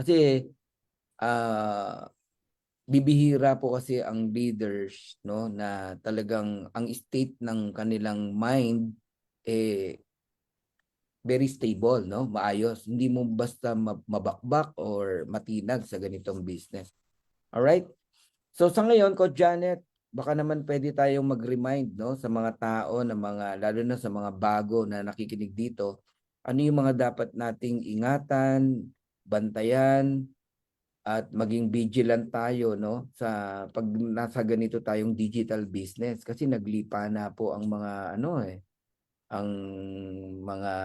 Kasi ah bibihira po kasi ang leaders, no, na talagang ang state ng kanilang mind eh very stable, no, maayos. Hindi mo basta mabakbak or matinag sa ganitong business. All right? So sa ngayon, Coach Janet, baka naman pwede tayong mag-remind, no, sa mga tao na lalo na sa mga bago na nakikinig dito, ano yung mga dapat nating ingatan, bantayan, at maging vigilant tayo, no, sa pag nasa ganito tayong digital business kasi naglipa na po ang mga ang mga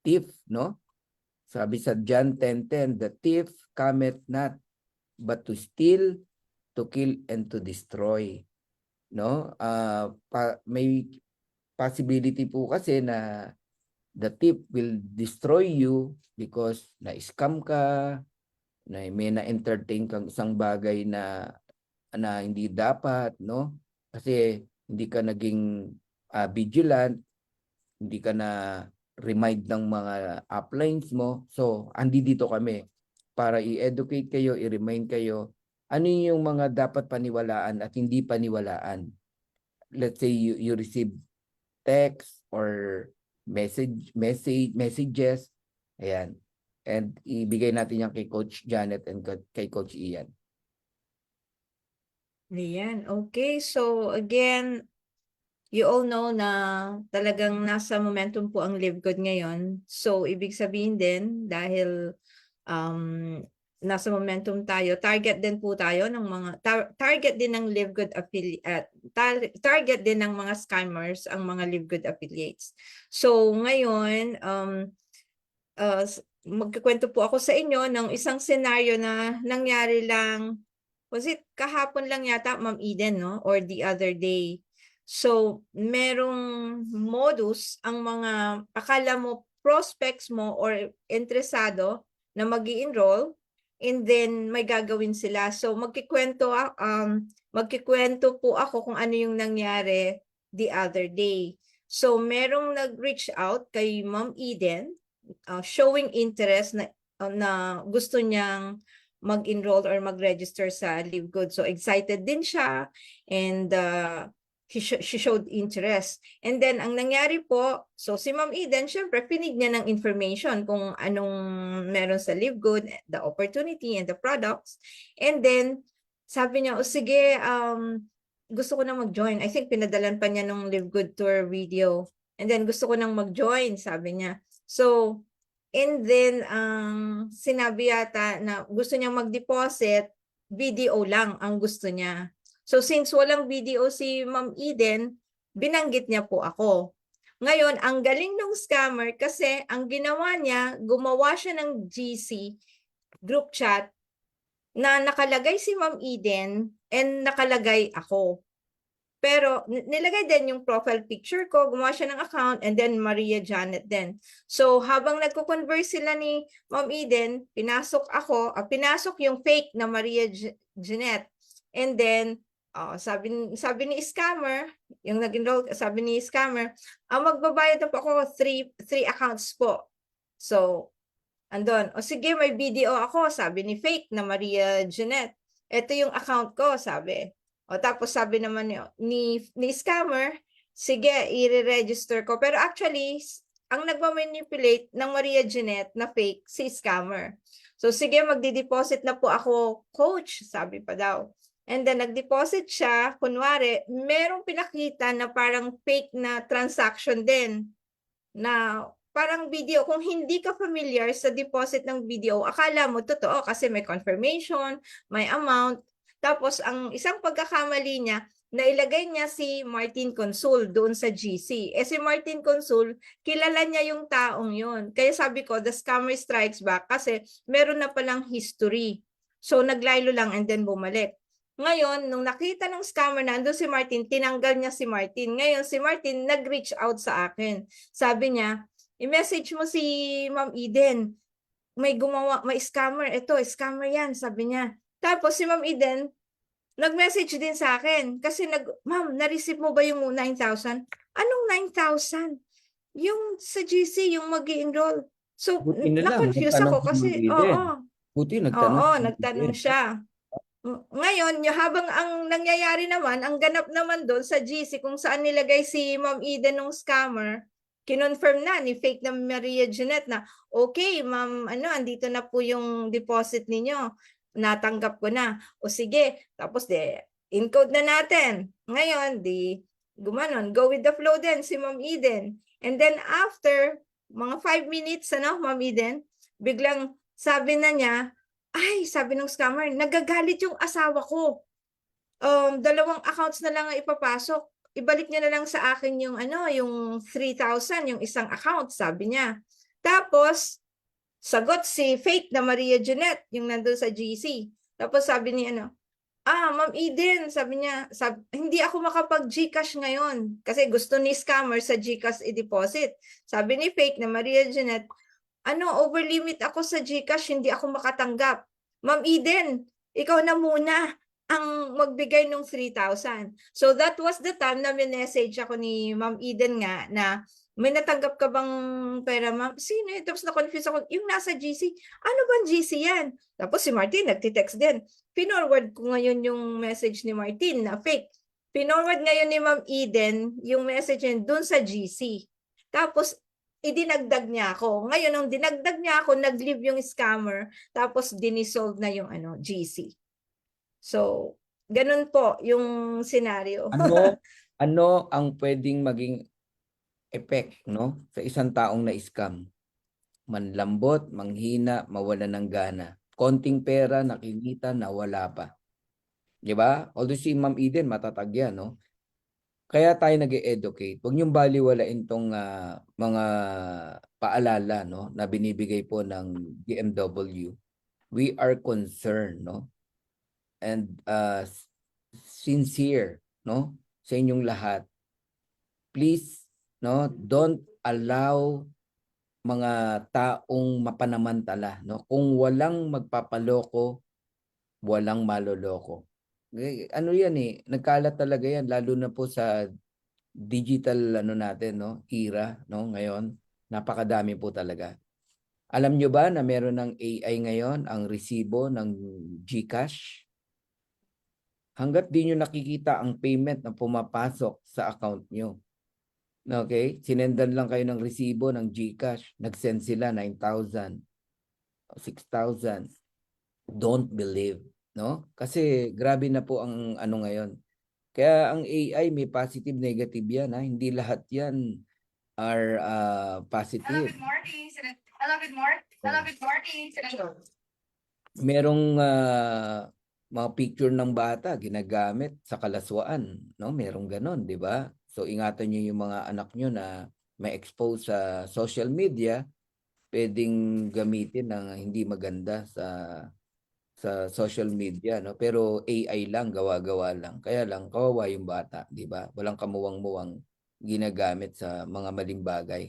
thief, no? Sabi sa John 10:10, the thief cometh not but to steal, to kill and to destroy, no? May possibility po kasi na the thief will destroy you because na-scam ka, na may na-entertain kang isang bagay na hindi dapat, no? Kasi hindi ka naging vigilant, hindi ka na remind ng mga uplines mo. So, andi dito kami para i-educate kayo, i-remind kayo ano yung mga dapat paniwalaan at hindi paniwalaan. Let's say you receive text or messages. Ayan. And ibigay natin yan kay Coach Janet and kay Coach Ian. Ayan. Okay. So, again, you all know na talagang nasa momentum po ang Live Good ngayon. So, ibig sabihin din, dahil nasa momentum tayo, target din po tayo ng mga, target din ng Live Good affiliate, target din ng mga scammers ang mga Live Good affiliates. So, ngayon, magkikwento po ako sa inyo ng isang senaryo na nangyari lang, was it kahapon lang yata, Ma'am Eden, no? Or the other day. So, merong modus ang mga, akala mo prospects mo or interesado na mag-i-enroll, and then may gagawin sila. So, magkikwento po ako kung ano yung nangyari the other day. So, merong nag-reach out kay Ma'am Eden, showing interest na gusto niyang mag-enroll or mag-register sa Live Good. So excited din siya, and she showed interest. And then ang nangyari po, so si Ma'am Eden, syempre pinig niya ng information kung anong meron sa Live Good, the opportunity and the products. And then sabi niya, o sige, gusto ko na mag-join. I think pinadalan pa niya nung Live Good tour video. And then gusto ko nang mag-join, sabi niya. So, and then, sinabi yata na gusto niya mag-deposit, video lang ang gusto niya. So, since walang video si Ma'am Eden, binanggit niya po ako. Ngayon, ang galing ng scammer kasi ang ginawa niya, gumawa siya ng GC, group chat, na nakalagay si Ma'am Eden and nakalagay ako. Pero nilagay din yung profile picture ko, gumawa siya ng account, and then Maria Janet din. So habang nagko-converse sila ni Ma'am Eden, pinasok yung fake na Maria Janet. And then sabi ni scammer, yung nag-enroll, sabi ni scammer, magbabayad na po ako 3 accounts po. So andun, o sige, may video ako, sabi ni fake na Maria Janet. Ito yung account ko, sabi. O tapos sabi naman ni scammer, sige, i-register ko. Pero actually, ang nagmamanipulate ng Maria Janet na fake, si scammer. So sige, magdi-deposit na po ako, coach, sabi pa daw. And then nag-deposit siya, kunwari, merong pinakita na parang fake na transaction din. Na parang video, kung hindi ka familiar sa deposit ng video, akala mo totoo kasi may confirmation, may amount. Tapos ang isang pagkakamali niya, nailagay niya si Martin Consul doon sa GC. Si Martin Consul, kilala niya yung taong yun. Kaya sabi ko, the scammer strikes back kasi meron na palang history. So naglaylo lang and then bumalik. Ngayon, nung nakita ng scammer na andun si Martin, tinanggal niya si Martin. Ngayon, si Martin nag-reach out sa akin. Sabi niya, i-message mo si Ma'am Eden. May scammer. Ito, scammer yan, sabi niya. Tapos si Ma'am Eden, nag-message din sa akin. Kasi ma'am, na-receive mo ba yung 9,000? Anong 9,000? Yung sa GC, yung mag-i-enroll. So, na-confuse ako kasi, oo. Buti nagtanong Oo, si Ma'am nagtanong Eden. siya. Ngayon, habang ang nangyayari naman, ang ganap naman doon sa GC kung saan nilagay si Ma'am Eden ng scammer, kinonfirm na ni fake na Maria Jeanette na, okay, ma'am, andito na po yung deposit ninyo. Natanggap ko na. O sige, tapos encode na natin. Ngayon, gumanon, go with the flow din si Ma'am Eden. And then after, mga 5 minutes, Ma'am Eden, biglang sabi na niya, ay, sabi ng scammer, nagagalit yung asawa ko. 2 accounts na lang ang ipapasok. Ibalik niya na lang sa akin yung yung 3,000, yung isang account, sabi niya. Tapos, sagot si fake na Maria Jeanette, yung nandun sa GC. Tapos sabi niya Ma'am Eden, sabi niya, hindi ako makapag-GCash ngayon kasi gusto ni scammer sa GCash i-deposit. Sabi ni fake na Maria Jeanette, over limit ako sa GCash, hindi ako makatanggap. Ma'am Eden, ikaw na muna ang magbigay ng 3,000. So that was the time na message ako ni Ma'am Eden nga na may natanggap ka bang pera, ma'am? Sino yun? Tapos na-confuse ako, yung nasa GC. Ano bang GC yan? Tapos si Martin nagtitext din. Pinorward ko ngayon yung message ni Martin na fake. Pinorward ngayon ni Ma'am Eden yung message niya dun sa GC. Tapos idinagdag niya ako. Ngayon, nung dinagdag niya ako, nag-leave yung scammer, tapos dinisolve na yung GC. So, ganun po yung scenario. Ano ang pwedeng maging effect, no, sa isang taong na-scam? Manlambot, manghina, mawalan ng gana. Konting pera, nakikita, nawala pa. Di ba? Although si Ma'am Eden, matatag yan, no? Kaya tayo nag-educate. Huwag niyong baliwalain tong mga paalala, no, na binibigay po ng DMW. We are concerned, no? And sincere, no, sa inyong lahat. Please, no, don't allow mga taong mapanamantala, no? Kung walang magpapaloko, walang maloloko. Ano yan eh, nagkalat talaga yan lalo na po sa digital natin, no, era, no, ngayon. Napakadami po talaga. Alam nyo ba na meron ng AI ngayon ang resibo ng GCash? Hanggat di nyo nakikita ang payment na pumapasok sa account nyo. Okay? Sinendan lang kayo ng resibo ng GCash. Nag-send sila 9,000, 6,000. Don't believe, no? Kasi grabe na po ang ngayon. Kaya ang AI may positive, negative yan. Ha? Hindi lahat yan are positive. Hello, good morning. Hello, good morning. Hello, good morning. Merong mga picture ng bata ginagamit sa kalaswaan, no? Merong ganon, di ba? So ingatan niyo yung mga anak niyo na may expose sa social media, pwedeng gamitin ng hindi maganda sa social media, no? Pero AI lang, gawa-gawa lang. Kaya lang kawawa yung bata, di ba? Walang kamuwang-muwang ginagamit sa mga maling bagay.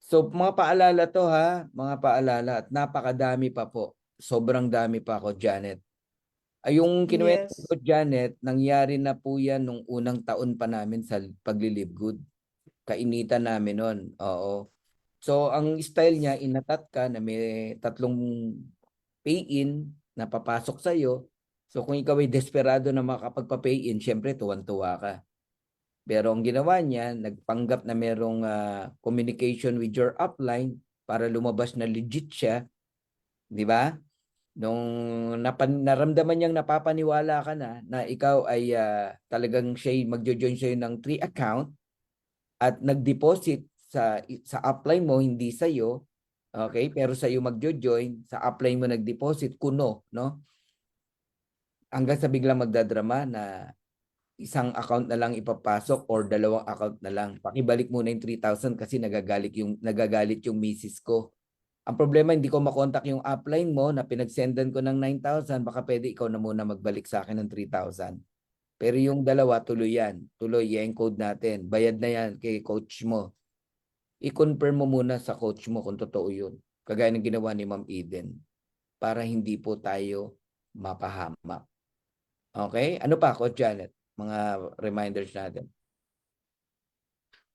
So mga paalala to ha, mga paalala at napakadami pa po. Sobrang dami pa ako, Janet. Ay yung kinuwento Yes. ko, Janet, nangyari na po yan nung unang taon pa namin sa paglilive good. Kainitan namin nun. Oo. So ang style niya, inatat ka na may 3 pay-in na papasok sa'yo. So kung ikaw ay desperado na makapagpa-pay-in, syempre tuwan-tuwa ka. Pero ang ginawa niya, nagpanggap na merong communication with your upline para lumabas na legit siya. Di ba? Nung naramdaman niyang napapaniwala ka na ikaw ay talagang magjo-join sa'yo ng 3 account at nag-deposit sa upline mo, hindi sa'yo, okay? Pero sa'yo magjo-join, sa upline mo nag-deposit, kuno, no? Hanggang sa biglang magdadrama na isang account na lang ipapasok or 2 account na lang. Pakibalik muna yung 3,000 kasi nagagalit yung misis ko. Ang problema, hindi ko makontak yung upline mo na pinagsendan ko ng 9,000. Baka pwede ikaw na muna magbalik sa akin ng 3,000. Pero yung 2, tuloy yan. Tuloy, i-encode natin. Bayad na yan kay coach mo. I-confirm mo muna sa coach mo kung totoo yun. Kagaya ng ginawa ni Ma'am Eden. Para hindi po tayo mapahamak. Okay? Ano pa, Coach Janet? Mga reminders natin.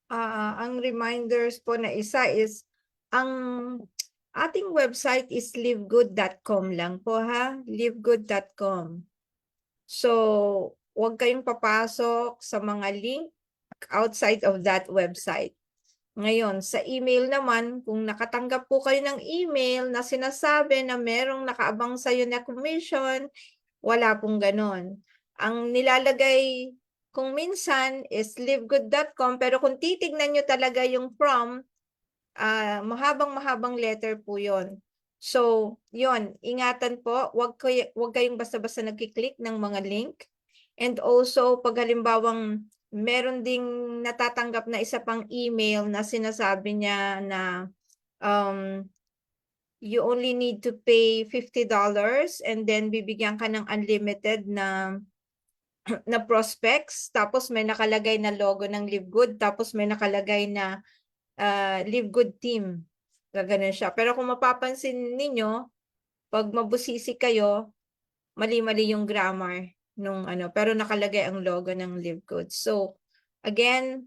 Ang reminders po na isa is ang Ating website is livegood.com lang po ha, livegood.com. So, huwag kayong papasok sa mga link outside of that website. Ngayon, sa email naman, kung nakatanggap po kayo ng email na sinasabi na merong nakaabang sa'yo na commission, wala pong ganon. Ang nilalagay kung minsan is livegood.com, pero kung titignan nyo talaga yung from, mahabang-mahabang letter po yon. So, yon, ingatan po, wag kayong basta-basta nagki-click ng mga link. And also, pag halimbawang meron ding natatanggap na isa pang email na sinasabi niya na you only need to pay $50 and then bibigyan ka ng unlimited na prospects, tapos may nakalagay na logo ng Livegood, tapos may nakalagay na Livegood team. Gaganon siya. Pero kung mapapansin ninyo, pag mabusisi kayo, mali-mali yung grammar nung ano, pero nakalagay ang logo ng Livegood. So, again,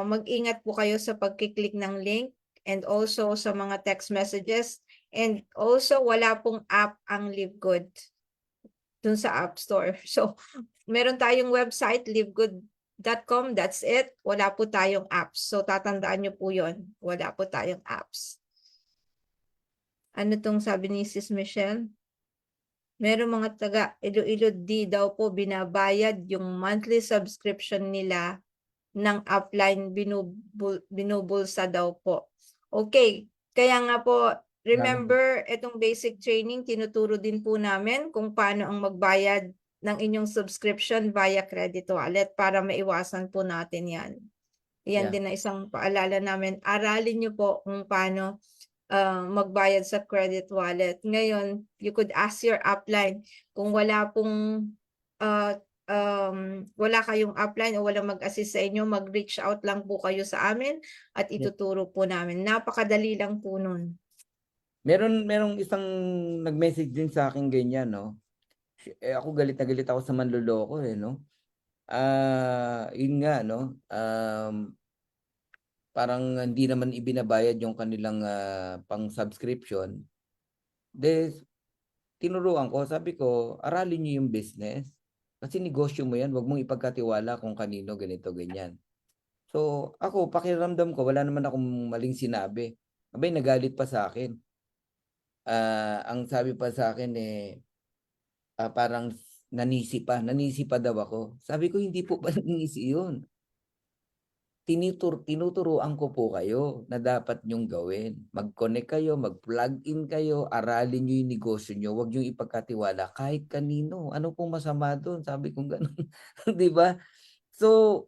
mag-ingat po kayo sa pagkiklik ng link and also sa mga text messages. And also, wala pong app ang Livegood dun sa App Store. So, meron tayong website, livegood.com, that's it. Wala po tayong apps. So, tatandaan nyo po yon. Wala po tayong apps. Ano tong sabi ni Sis Michelle? Meron mga taga Iloilo di daw po binabayad yung monthly subscription nila ng upline, binubulsa daw po. Okay, kaya nga po, remember, itong basic training, tinuturo din po namin kung paano ang magbayad ng inyong subscription via credit wallet para maiwasan po natin yan. Yan Yeah. din na isang paalala namin. Aralin nyo po kung paano magbayad sa credit wallet. Ngayon, you could ask your upline kung wala pong wala kayong upline o walang mag-assist sa inyo, mag-reach out lang po kayo sa amin at ituturo po namin. Napakadali lang po nun. Merong isang nag-message din sa akin ganyan, no? Ako galit na galit ako sa manloloko no? Yun nga, no? Parang hindi naman ibinabayad yung kanilang pang-subscription. Tinuruan ko, sabi ko, aralin niyo yung business. Kasi negosyo mo yan, wag mong ipagkatiwala kung kanino, ganito, ganyan. So, ako, pakiramdam ko, wala naman akong maling sinabi. Abay, nagalit pa sa akin. Ang sabi pa sa akin parang nanisi pa daw ako. Sabi ko, hindi po ba nanisi yun? Tinuturuan ko po kayo na dapat nyong gawin. Mag-connect kayo, mag-plug in kayo, aralin nyo yung negosyo nyo, huwag nyo ipagkatiwala kahit kanino. Ano pong masama doon? Sabi kong ganun. Di ba? So,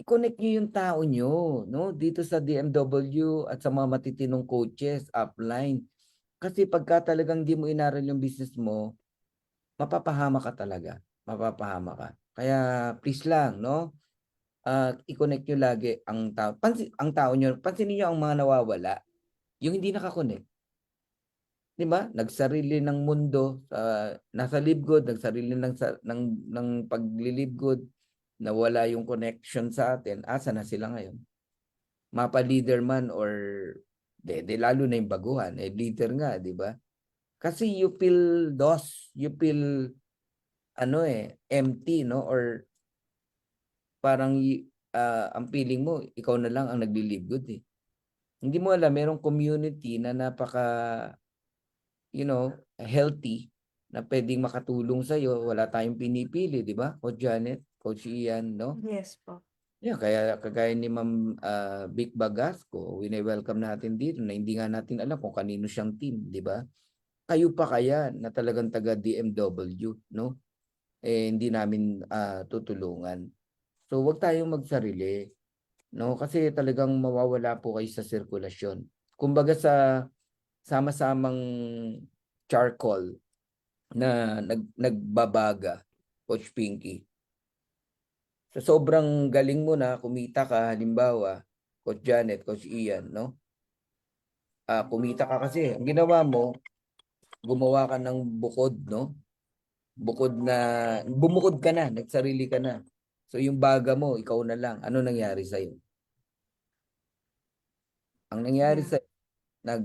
i-connect nyo yung tao nyo, no? Dito sa DMW at sa mga matitinong coaches, upline. Kasi pagka talagang di mo inaral yung business mo, mapapahama ka talaga. Mapapahama ka. Kaya please lang, no? I-connect nyo lagi ang tao. Ang tao nyo, pansinin nyo ang mga nawawala, yung hindi nakakonect. Di ba? Nagsarili ng mundo, nasa Livegood, nagsarili ng paglilibgood, nawala yung connection sa atin, asa na sila ngayon? Mapa leader man or lalo na yung baguhan, leader nga, di ba? Kasi you feel lost, you feel empty, no? Or parang ang feeling mo, ikaw na lang ang nagli-live eh. Hindi mo alam, merong community na napaka, healthy, na pwedeng makatulong sa'yo. Wala tayong pinipili, di ba? Coach Janet, Coach Ian, no? Yes po. Yeah, kaya kagaya ni Ma'am Vic Bagasco, wini-welcome natin dito na hindi nga natin alam kung kanino siyang team, di ba? Kayo pa kaya na talagang taga DMW, no? Hindi namin tutulungan. So, wag tayong magsarili, no? Kasi talagang mawawala po kayo sa sirkulasyon. Kumbaga sa sama-samang charcoal na nagbabaga, Coach Pinky. Sa sobrang galing mo na kumita ka, halimbawa, Coach Janet, Coach Ian, no? Kumita ka kasi, ang ginawa mo, gumawa ka ng bukod, no? Bumukod ka na, nagsarili ka na. So yung baga mo, ikaw na lang. Ano nangyari sa'yo? Ang nangyari Yeah. sa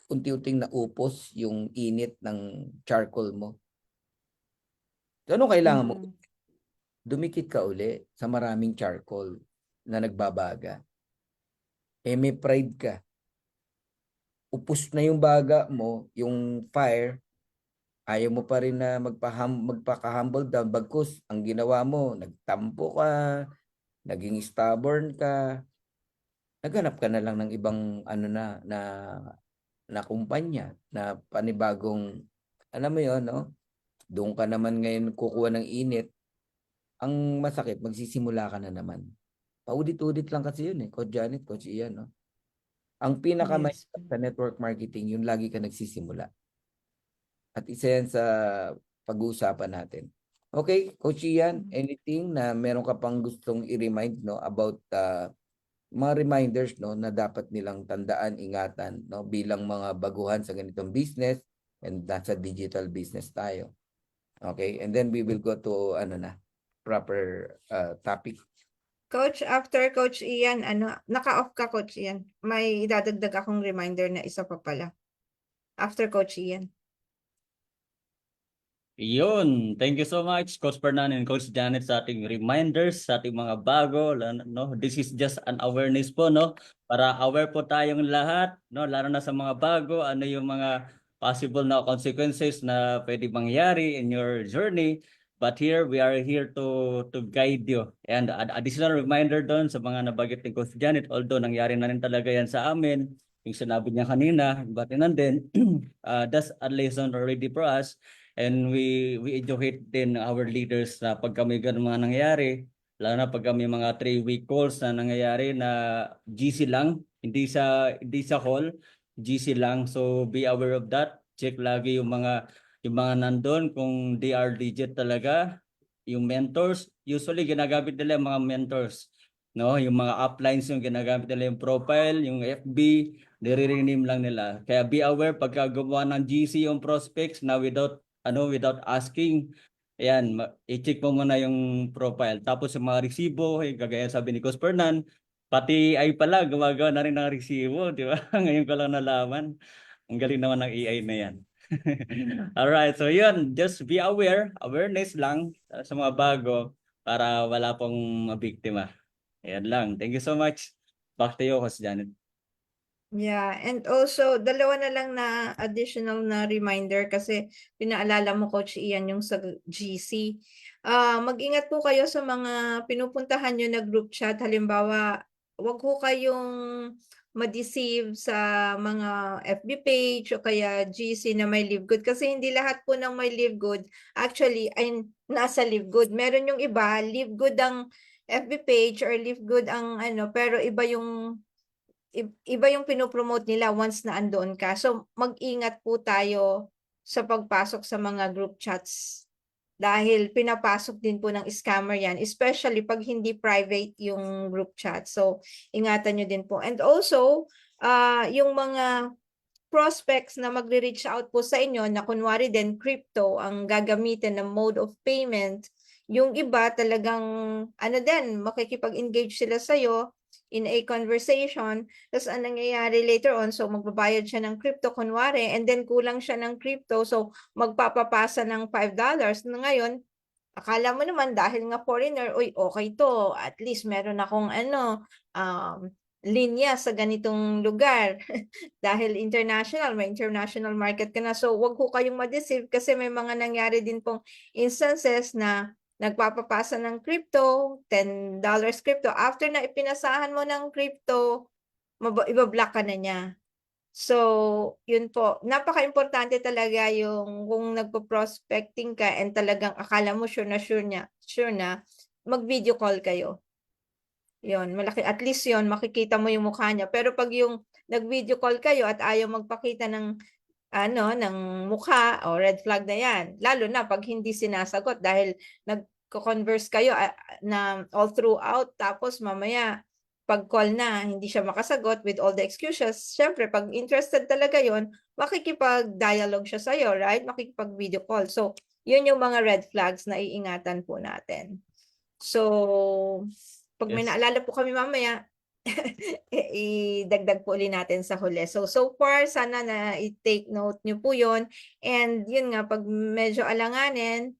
unti-unting naupos yung init ng charcoal mo. So, ano kailangan mo? Mm. Dumikit ka uli sa maraming charcoal na nagbabaga. May pride ka. Upos na yung baga mo, yung fire, ayaw mo pa rin na magpaka-humble down. Bagkus, ang ginawa mo, nagtampo ka, naging stubborn ka, naghanap ka na lang ng ibang na kumpanya, na panibagong, alam mo yon, no? Doon ka naman ngayon kukuha ng init. Ang masakit, magsisimula ka na naman. Paulit-ulit lang kasi yun Coach Janet, Coach Ian, no? Ang Yes. pinakamahirap sa network marketing, yung lagi ka nagsisimula. At isa yan sa pag-uusapan natin. Okay, Coach Ian, anything na meron ka pang gustong i-remind about mga reminders na dapat nilang tandaan, ingatan bilang mga baguhan sa ganitong business and nasa digital business tayo. Okay, and then we will go to proper topic. Coach, after Coach Ian, naka-off ka Coach Ian. May idadagdag akong reminder na isa pa pala. After Coach Ian. Yun, thank you so much Coach Fernan and Coach Janet sa ating reminders, sa ating mga bago, no? This is just an awareness po, no? Para aware po tayong lahat, no? Lalo na sa mga bago, ano yung mga possible na consequences na pwede mangyari in your journey. But here, we are here to guide you. And additional reminder doon sa mga nabanggit ni Coach Janet, although nangyari na rin talaga yan sa amin, yung sinabi niya kanina, but then, that's a lesson already for us. And we educate din our leaders na pag kami ganun mga nangyayari, lalo na pag kami mga 3-week calls na nangyayari na GC lang, hindi sa call, GC lang. So be aware of that. Check lagi yung mga nandun kung they are legit talaga. Yung mentors, usually ginagamit nila yung mga mentors. No, yung mga uplines yung ginagamit nila, yung profile, yung FB, nire-rename lang nila. Kaya be aware pagka gumawa ng GC yung prospects na without asking, ayan, i-check mo muna yung profile. Tapos yung mga resibo, kagaya sabi ni Coach Fernan, pati ay pala, gumagawa na rin ng resibo, di ba? Ngayon ko lang nalaman. Ang galing naman ng AI na yan. Alright, so yun, just be aware, awareness lang sa mga bago para wala pong mabiktima. Ayan lang. Thank you so much. Back to you, Coach Janet. Yeah, and also dalawa na lang na additional na reminder kasi pinaalala mo Coach Ian yung sa GC. Mag-ingat po kayo sa mga pinupuntahan nyo na group chat. Halimbawa, wag ho kayong ma-deceive sa mga FB page o kaya GC na may live good kasi hindi lahat po ng may live good actually ay nasa live good. Meron yung iba, live good ang FB page or live good ang pero iba yung pinopromote nila once na andoon ka. So, mag-ingat po tayo sa pagpasok sa mga group chats. Dahil pinapasok din po ng scammer yan, especially pag hindi private yung group chat. So, ingatan nyo din po. And also, yung mga prospects na magre-reach out po sa inyo na kunwari din crypto ang gagamitin na mode of payment, yung iba talagang makikipag-engage sila sa'yo in a conversation, tapos ang nangyayari later on, so magbabayad siya ng crypto kunwari, and then kulang siya ng crypto, so magpapapasa ng $5 na ngayon, akala mo naman dahil nga foreigner, uy, okay to, at least meron akong linya sa ganitong lugar. Dahil may international market ka na. So, wag ko kayong ma-deceive kasi may mga nangyari din pong instances na nagpapapasa ng crypto, $10 crypto. After na ipinasahan mo ng crypto, ibablock ka na niya. So, yun po. Napaka-importante talaga yung kung nagpo-prospecting ka and talagang akala mo sure na, mag-video call kayo. Yun, malaki. At least yun, makikita mo yung mukha niya. Pero pag yung nag-video call kayo at ayaw magpakita ng mukha, o red flag na yan. Lalo na pag hindi sinasagot dahil nagko-converse kayo na all throughout, tapos mamaya pag call na, hindi siya makasagot with all the excuses. Syempre, pag interested talaga yon, makikipag-dialogue siya sa'yo, right? Makikipag-video call. So, yun yung mga red flags na iingatan po natin. So, pag may Yes. naalala po kami mamaya, idagdag po ulit natin sa huli. So far, sana na i-take note nyo po yun. And yun nga, pag medyo alanganin,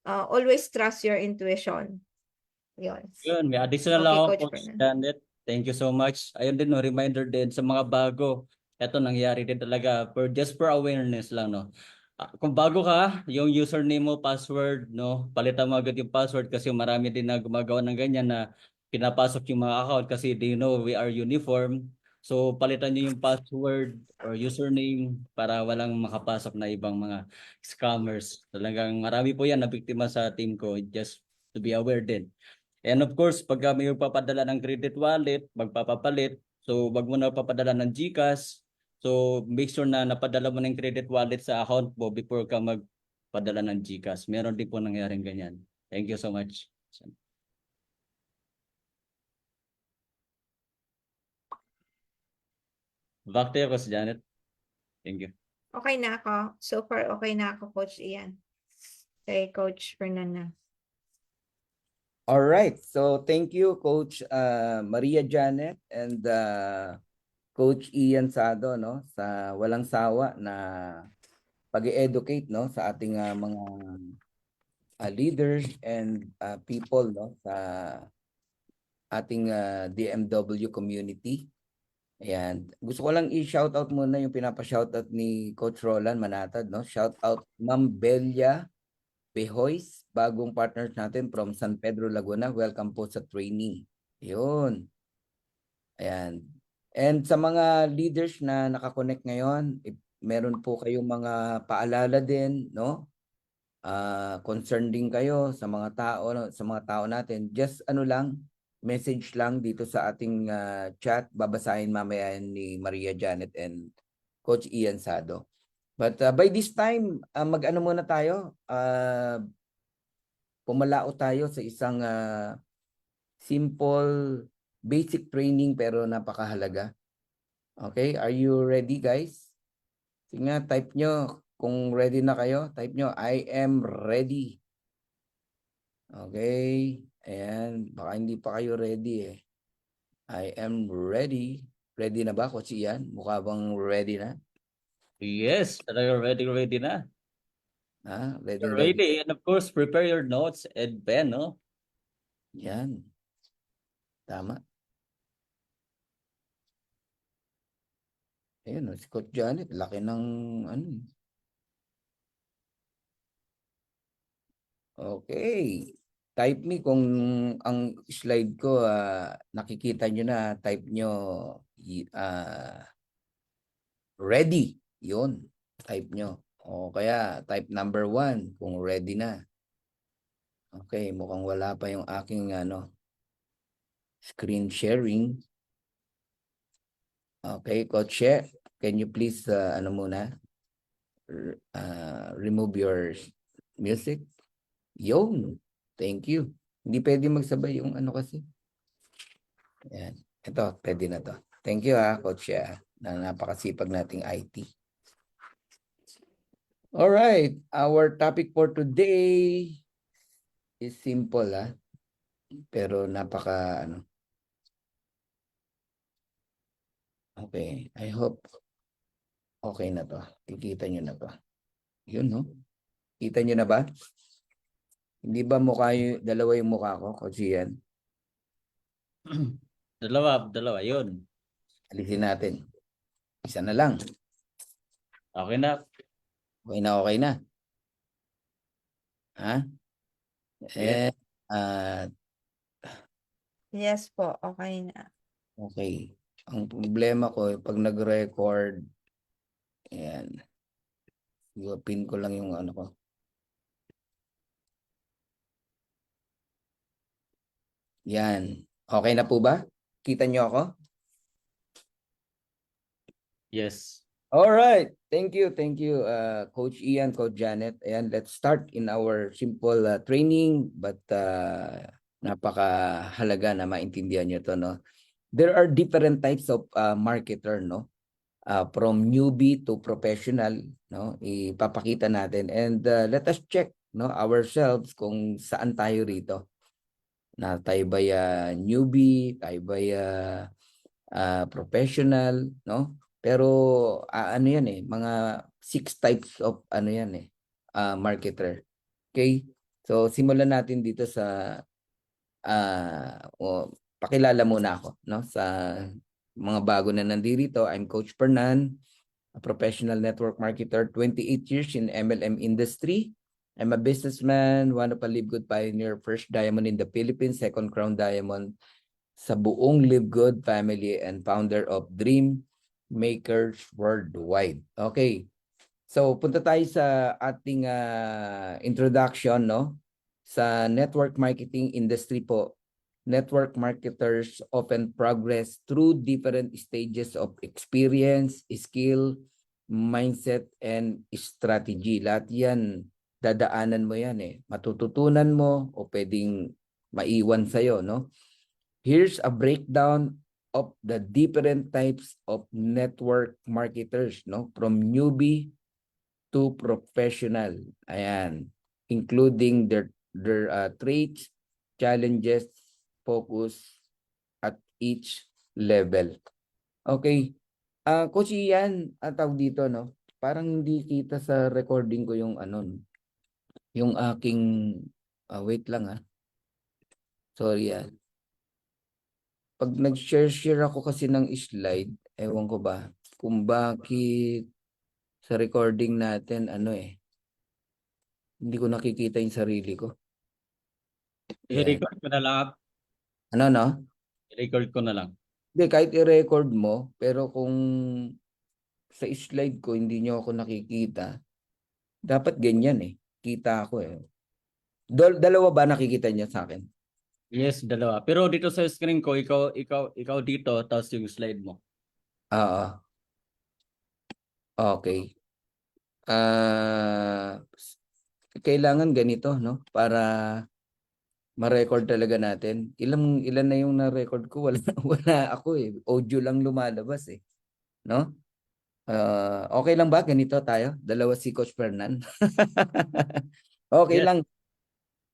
always trust your intuition. Yun. Yun, may additional Okay, lang ako, Coach Coach Fernand. Janet. Thank you so much. Ayun din, no, reminder din sa mga bago. Ito nangyari din talaga just for awareness lang, no. Kung bago ka, yung username mo, password, no, palitan mo agad yung password kasi marami din na gumagawa ng ganyan na pinapasok yung mga account kasi they know we are uniform. So palitan nyo yung password or username para walang makapasok na ibang mga scammers. Talagang marami po yan na biktima sa team ko. Just to be aware din. And of course, pag may magpapadala ng credit wallet, magpapapalit, so wag mo na papadala ng GCash. So make sure na napadala mo ng credit wallet sa account mo before ka magpadala ng GCash. Meron din po nangyaring ganyan. Thank you so much. Back to you, Coach Janet. Thank you. Okay na ako. So far, okay na ako, Coach Ian. Kay Coach Fernand. All right. So thank you, Coach Maria Janet and Coach Ian Sado, no, sa walang sawa na pag-educate, no, sa ating mga leaders and people, no, sa ating DMW community. Ayan. Gusto ko lang i-shoutout muna yung pinapa-shoutout ni Coach Roland Manatad, no? Shoutout Ma'am Belia Behoys, bagong partners natin from San Pedro, Laguna. Welcome po sa training. Yun. Ayan. And sa mga leaders na nakakonect ngayon, meron po kayong mga paalala din, no? Concern din kayo sa mga tao, sa mga tao natin. Just ano lang, message lang dito sa ating chat. Babasahin mamaya ni Maria Janet and Coach Ian Sado. But by this time, mag-ano muna tayo? Pumalao tayo sa isang simple, basic training pero napakahalaga. Okay, are you ready, guys? Sige nga, type nyo. Kung ready na kayo, type nyo, I am ready. Okay, ayan. Baka hindi pa kayo ready eh. I am ready. Ready na ba, Coach Ian? Mukha bang ready na? Yes, talaga ready na. Ready. Ready. And of course, prepare your notes and pen, no? Yan. Tama. Ayun, si Coach Janet, laki ng ano. Okay. Type me kung ang slide ko nakikita nyo na, type nyo ready. Yun. Type nyo. O kaya type number 1 kung ready na. Okay, mukhang wala pa yung aking screen sharing. Okay, Coach, can you please remove your music? Yun. Thank you. Hindi pwede magsabay yung ano kasi. Ayan. Ito, pwede na to. Thank you Coach na napakasipag nating IT. All right. Our topic for today is simple pero napaka Okay. I hope okay na to. Kikita nyo na to. Yun, no? Kita nyo na ba? Hindi ba dalawa yung mukha ko, Coach Ian? Dalawa, yun. Alisin natin. Isa na lang. Okay na. Okay na. Ha? Yes. Yes po, okay na. Okay. Ang problema ko, pag nag-record, ayan. Pin ko lang yung ano ko. Yan. Okay na po ba? Kita nyo ako? Yes. All right. Thank you, Coach Ian, Coach Janet. Ayan, let's start in our simple training, but napakahalaga na maintindihan nyo to, no? There are different types of marketer, no? From newbie to professional, no? Ipapakita natin and let us check, no, ourselves kung saan tayo rito. na tayo ba newbie, tayo ba professional, no? Pero ano yan mga 6 types of ano yan marketer. Okay? So simulan natin dito sa pakilala muna ako, no? Sa mga bago na nandito, I'm Coach Fernan, a professional network marketer, 28 years in MLM industry. I'm a businessman, one of a Live Good pioneer, first diamond in the Philippines, second crown diamond sa buong Live Good family, and founder of Dream Makers Worldwide. Okay. So punta tayo sa ating introduction, no? Sa network marketing industry po. Network marketers often progress through different stages of experience, skill, mindset, and strategy. Lahat yan, dadaanan mo yan Matututunan mo o pwedeng maiwan sa'yo, no? Here's a breakdown of the different types of network marketers, no? From newbie to professional. Ayan. Including their traits, challenges, focus at each level. Okay. Coach Ian, tawag dito, no? Parang hindi kita sa recording ko yung yung aking wait lang Sorry Pag nag-share ako kasi ng slide, ewan ko ba kung bakit sa recording natin hindi ko nakikita yung sarili ko. Yan. I-record ko na lang. No? I-record ko na lang. Hindi, kahit i-record mo, pero kung sa slide ko hindi nyo ako nakikita, dapat ganyan Kita ako Dalawa ba nakikita niya sa akin? Yes, dalawa. Pero dito sa screen ko, ikaw dito, tapos yung slide mo. Oo. Okay. Kailangan ganito, no? Para ma-record talaga natin. Ilan na yung na-record ko? Wala ako Audio lang lumalabas No? Okay lang ba? Ganito tayo? Dalawa si Coach Fernan. Okay Yes. lang.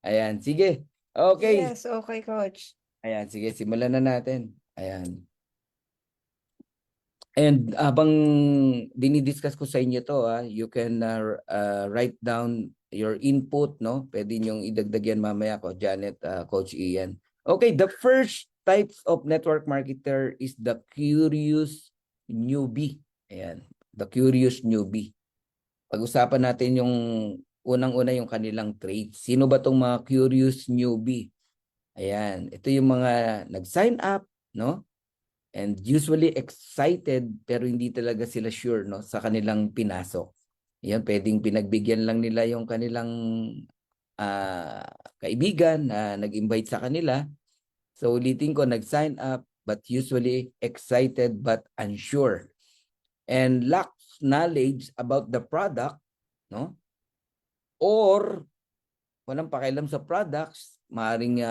Ayan, sige. Okay. Yes, okay, Coach. Ayan, sige. Simulan na natin. Ayan. And habang dinidiscuss ko sa inyo to, you can write down your input, no? Pwede niyong idagdag yan mamaya ko, Janet, Coach Ian. Okay, the first types of network marketer is the curious newbie. Ayan, the curious newbie. Pag-usapan natin yung unang-una yung kanilang traits. Sino ba tong mga curious newbie? Ayan, ito yung mga nag-sign up, no? And usually excited pero hindi talaga sila sure no sa kanilang pinasok. Yan, pwedeng pinagbigyan lang nila yung kanilang kaibigan na nag-invite sa kanila. So ulitin ko, nag-sign up but usually excited but unsure. And lacks knowledge about the product, no? Or walang pakialam sa products, maaring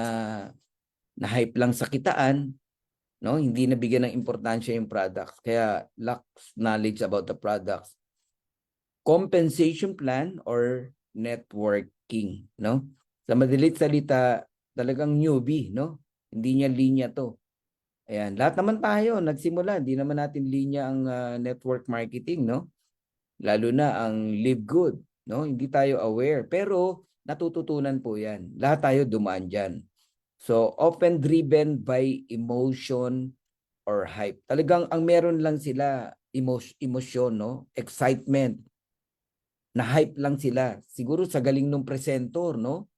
na-hype lang sa kitaan, no? Hindi nabigyan ng importansya yung products. Kaya lacks knowledge about the products. Compensation plan or networking, no? Sa madalit salita, talagang newbie, no? Hindi niya linya to. Ayan, lahat naman tayo nagsimula, hindi naman natin linya ang network marketing, no? Lalo na ang Live Good, no? Hindi tayo aware, pero natututunan po 'yan. Lahat tayo dumaan diyan. So, often driven by emotion or hype. Talagang ang meron lang sila emosyon, no? Excitement. Na-hype lang sila. Siguro sa galing ng presentor, no?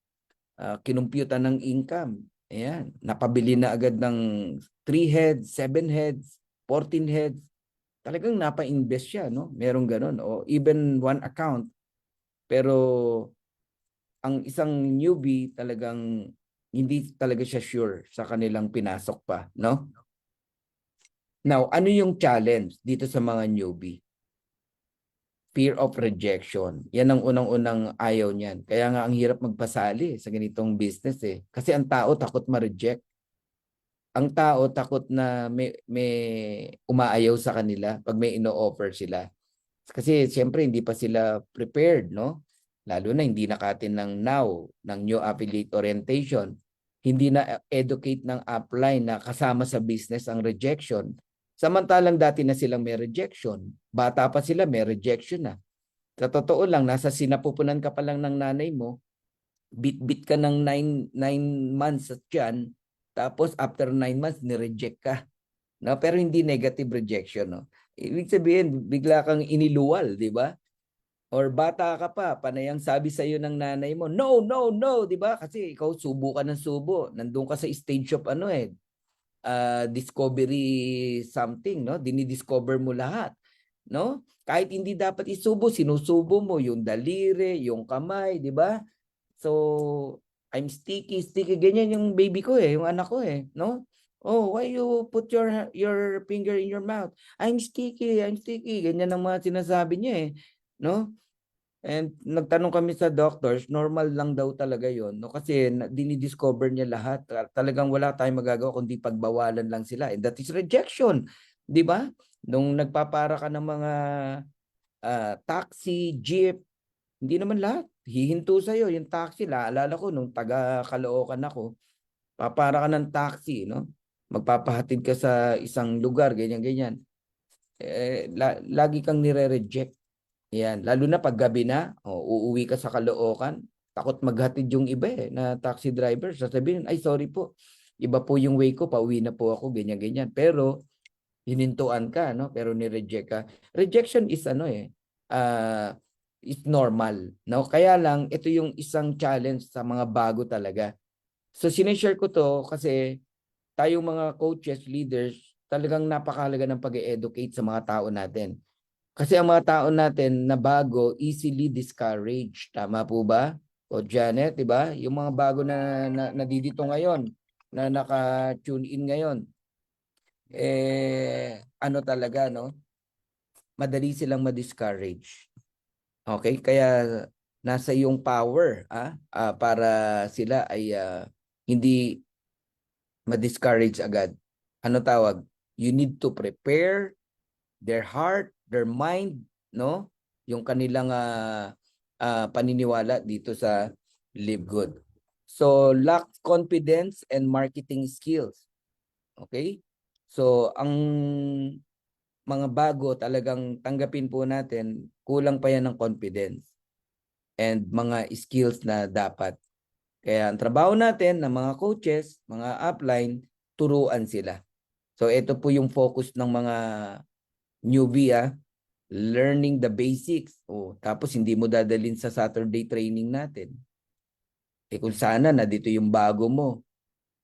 Kinumpyutan ng income. Ayan. Napabili na agad ng 3 heads, 7 heads, 14 heads. Talagang napa-invest siya, no? Merong ganun. O even one account. Pero ang isang newbie talagang hindi talaga siya sure sa kanilang pinasok pa, no? Now, ano yung challenge dito sa mga newbie? Fear of rejection. Yan ang unang-unang ayaw niyan. Kaya nga ang hirap magpasali sa ganitong business Kasi ang tao takot ma-reject. Ang tao takot na may umaayaw sa kanila pag may ino-offer sila. Kasi siyempre hindi pa sila prepared, no? Lalo na hindi nakatin ng now, ng new affiliate orientation. hindi na educate ng upline na kasama sa business ang rejection. Samantalang dati na silang may rejection. Bata pa sila, may rejection na. Sa totoo lang, nasa sinapupunan ka pa lang ng nanay mo, bit-bit ka ng 9 months at yan, tapos after 9 months, nireject ka. No? Pero hindi negative rejection. No? Ibig sabihin, bigla kang iniluwal, di ba? Or bata ka pa, panayang sabi sa iyo ng nanay mo, no, no, no, di ba? Kasi ikaw subo ka ng subo. Nandun ka sa stage of discovery something, no? Dinidiscover mo lahat, no? Kahit hindi dapat isubo, sinusubo mo yung daliri, yung kamay, di ba? So, I'm sticky, sticky. Ganyan yung baby ko yung anak ko no? Oh, why you put your finger in your mouth? I'm sticky, I'm sticky. Ganyan ang mga sinasabi niya no? And nagtanong kami sa doctors, normal lang daw talaga yon, no? Kasi dinidiscover niya lahat. Talagang wala tayong magagawa kundi pagbawalan lang sila. And that is rejection, di ba? Nung nagpapara ka ng mga taxi, jeep, hindi naman lahat. Hihinto sa'yo yung taxi. Alala ko nung taga Caloocan ako, papara ka ng taxi, no? Magpapahatid ka sa isang lugar, ganyan-ganyan. Lagi kang nire-reject. Yan, lalo na pag gabi na, uuwi ka sa Caloocan, takot maghatid yung iba na taxi driver. Sasabihin, ay sorry po, iba po yung way ko, pauwi na po ako, ganyan-ganyan. Pero, hinintuan ka, no? Pero ni-reject ka. Rejection is is normal, no? Kaya lang, ito yung isang challenge sa mga bago talaga. So, sinishare ko to kasi tayong mga coaches, leaders, talagang napakahalaga ng pag-educate sa mga tao natin. Kasi ang mga tao natin na bago, easily discouraged. Tama po ba? O Janet, di ba? Yung mga bago na nadidito ngayon, na naka-tune in ngayon, ano talaga, no? Madali silang ma-discourage. Okay? Kaya nasa iyong power para sila ay hindi ma-discourage agad. Ano tawag? You need to prepare their heart, their mind, no? Yung kanilang paniniwala dito sa Live Good. So, lack confidence and marketing skills. Okay? So, ang mga bago talagang tanggapin po natin, kulang pa yan ng confidence and mga skills na dapat. Kaya ang trabaho natin ng mga coaches, mga upline, turuan sila. So, ito po yung focus ng mga newbie learning the basics. Tapos hindi mo dadalhin sa Saturday training natin. Kung sana na dito yung bago mo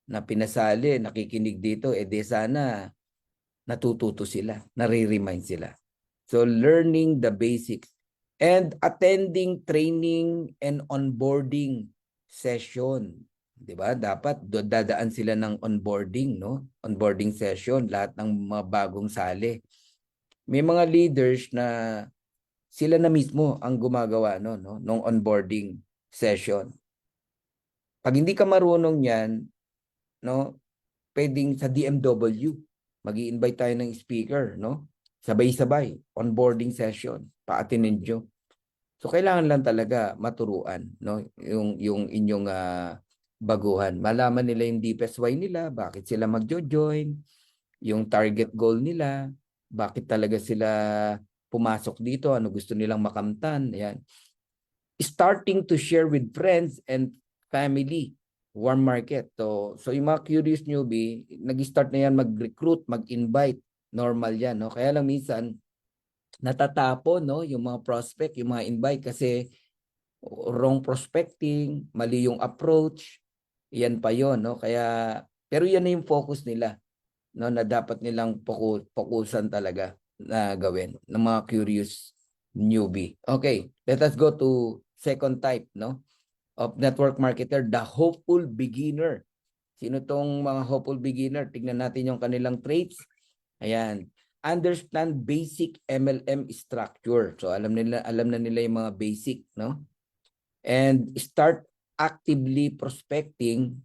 na pinasali, nakikinig dito, di sana natututo sila, nare-remind sila. So learning the basics and attending training and onboarding session. 'Di ba? Dapat dadaan sila ng onboarding, no? Onboarding session lahat ng mga bagong sali. May mga leaders na sila na mismo ang gumagawa nung onboarding session. Pag hindi ka marunong yan, no, pwedeng sa DMW, mag-i-invite tayo ng speaker, no? Sabay-sabay, onboarding session, pa-attendin. So kailangan lang talaga maturuan, no, yung inyong baguhan. Malaman nila yung deepest why nila, bakit sila magjo-join, yung target goal nila, bakit talaga sila pumasok dito, ano gusto nilang makamtan. Ayan. Starting to share with friends and family, warm market. So yung mga curious newbie, nag-start na yan mag-recruit, mag-invite. Normal yan, no? Kaya lang minsan, natatapon, no? Yung mga prospect, yung mga invite kasi wrong prospecting, mali yung approach. Yan pa yon, no? Kaya, pero yan na yung focus nila, no? Na dapat nilang fokusan talaga na gawin ng mga curious newbie. Okay, let us go to second type, no, of network marketer, the hopeful beginner. Sino tong mga hopeful beginner? Tignan natin yung kanilang traits. Ayan. Understand basic MLM structure. So alam na nila yung mga basic, no? And start actively prospecting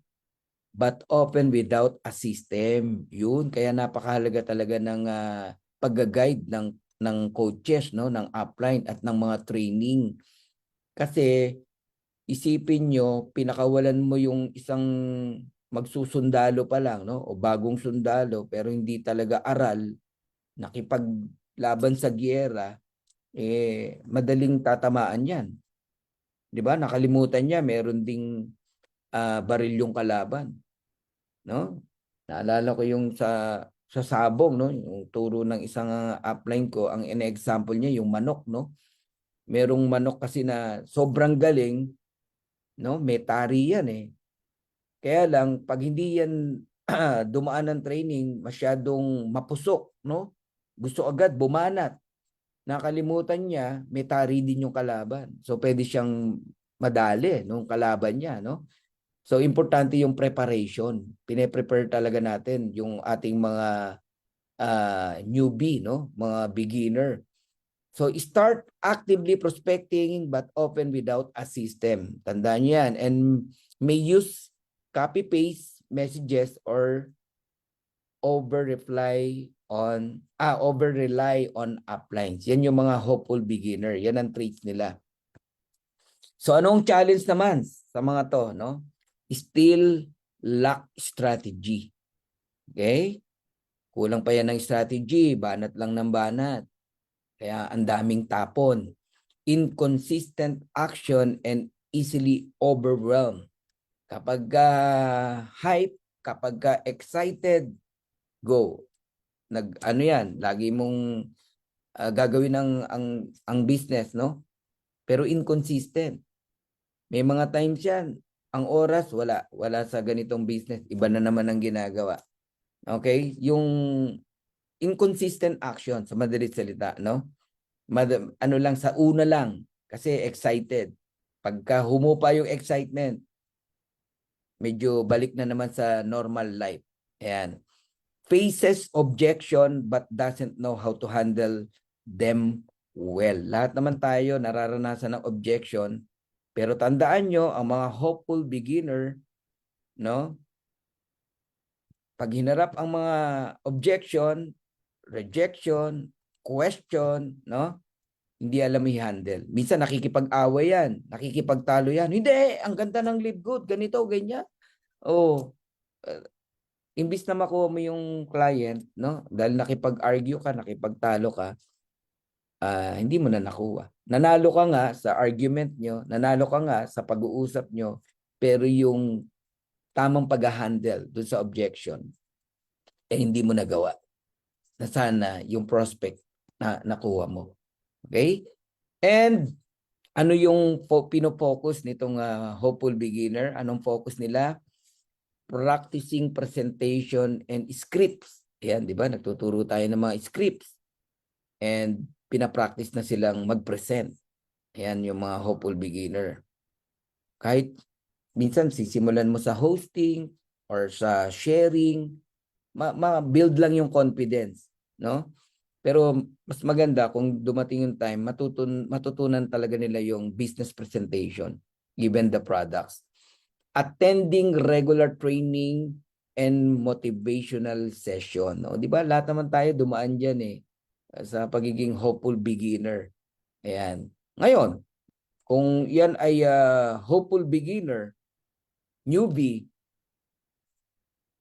but often without a system. Yun, kaya napakahalaga talaga ng pag-guide ng coaches, no, ng upline at ng mga training. Kasi isipin nyo, pinakawalan mo yung isang magsusundalo pa lang, no? O bagong sundalo pero hindi talaga aral, nakipaglaban sa giyera, madaling tatamaan yan. 'Di ba? Nakalimutan niya meron ding baril yung kalaban, no? Naalala ko yung sa sabong, no? Yung turo ng isang upline ko, ang ine-example niya yung manok, no? Merong manok kasi na sobrang galing, no? May tari yan eh. Kaya lang pag hindi yan dumaan ng training, masyadong mapusok, no? Gusto agad bumanat. Nakalimutan niya, may tari din yung kalaban. So pwede siyang madali nung kalaban niya, no? So importante yung preparation. Pine-prepare talaga natin yung ating mga newbie, no? Mga beginner. So start actively prospecting but often without a system. Tandaan niyo yan. And may use copy-paste messages or over-rely on uplines. Yan yung mga hopeful beginner. Yan ang traits nila. So anong challenge naman sa mga to, no? Still lack strategy. Okay? Kulang pa yan ng strategy, banat lang ng banat. Kaya ang daming tapon. Inconsistent action and easily overwhelmed. Kapag hype, kapag excited, go. Ano yan, lagi mong gagawin ang business, no? Pero inconsistent. May mga times yan, ang oras wala sa ganitong business, iba na naman ang ginagawa. Okay? Yung inconsistent action sa madalit salita, no? Ano lang sa una lang kasi excited. Pagka humupa yung excitement, medyo balik na naman sa normal life. Ayan. Faces objection but doesn't know how to handle them well. Lahat naman tayo nararanasan ng objection, pero tandaan nyo, ang mga hopeful beginner, no? Pag hinarap ang mga objection, rejection, question, no? Hindi alam i-handle. Minsan nakikipag-away yan, nakikipagtalo yan. Hindi, ang ganda ng live good, ganito, ganyan. Oh, imbis na makuha mo yung client, no? Dahil nakipag-argue ka, nakipagtalo ka, hindi mo na nakuha. Nanalo ka nga sa argument nyo, nanalo ka nga sa pag-uusap nyo, pero yung tamang pag-handle dun sa objection, hindi mo nagawa. Na sana yung prospect na nakuha mo. Okay? And ano yung pinofocus nitong hopeful beginner? Anong focus nila? Practicing presentation and scripts. Ayan, di ba? Nagtuturo tayo ng mga scripts. And pinapractice na silang mag-present. Ayan yung mga hopeful beginner. Kahit minsan sisimulan mo sa hosting or sa sharing, ma-build lang yung confidence, no? Pero mas maganda kung dumating yung time, matutunan talaga nila yung business presentation given the products. Attending regular training and motivational session. No? Di ba? Lahat naman tayo dumaan dyan sa pagiging hopeful beginner. Ayan. Ngayon, kung yan ay hopeful beginner, newbie,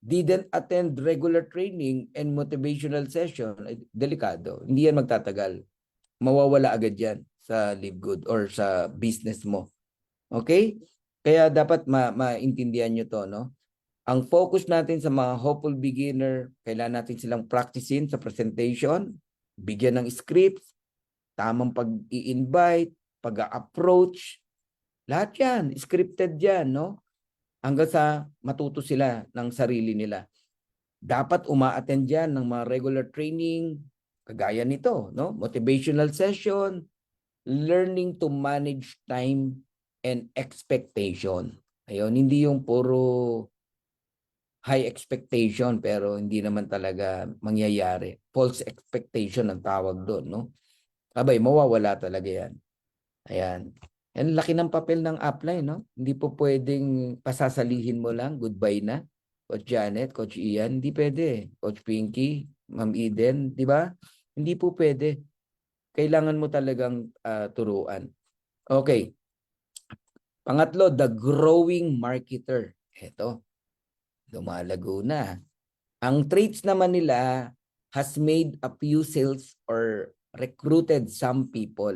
didn't attend regular training and motivational session, delikado. Hindi yan magtatagal. Mawawala agad yan sa live good or sa business mo. Okay? Kaya dapat maintindihan nyo to, no? Ang focus natin sa mga hopeful beginner, kailangan natin silang practicein sa presentation, bigyan ng scripts, tamang pag-i-invite, pag-approach, lahat yan, scripted yan, no? Hanggang sa matuto sila ng sarili nila. Dapat uma-attend yan ng mga regular training, kagaya nito, no? Motivational session, learning to manage time and expectation. Ayun, hindi yung puro high expectation pero hindi naman talaga mangyayari. False expectation ang tawag doon, no? Abay, mawawala talaga yan. Ayan. Yan, laki ng papel ng upline, no? Hindi po pwedeng pasasalihin mo lang, goodbye na. Coach Janet, Coach Ian, hindi pwede. Coach Pinky, Ma'am Eden, di ba? Hindi po pwede. Kailangan mo talagang turuan. Okay. Pangatlo, the growing marketer. Ito. lumalago na. Ang traits naman nila has made a few sales or recruited some people.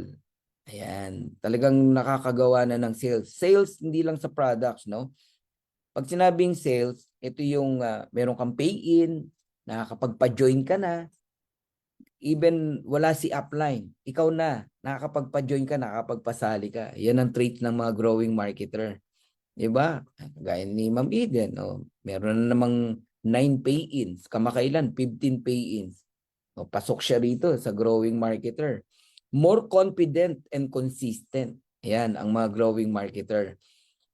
Ayan, talagang nakakagawa na ng sales. Sales hindi lang sa products, no? Pag sinabing sales, ito yung meron kang pay-in, nakakapagpa-join ka na, even wala si upline, ikaw na, nakakapagpa-join ka, nakakapagpasali ka. Yan ang trait ng mga growing marketer. Diba? Gaya ni Ma'am Eden, meron na namang 9 pay-ins, kamakailan 15 pay-ins. Pasok siya rito sa growing marketer. More confident and consistent. Ayan, ang mga growing marketer.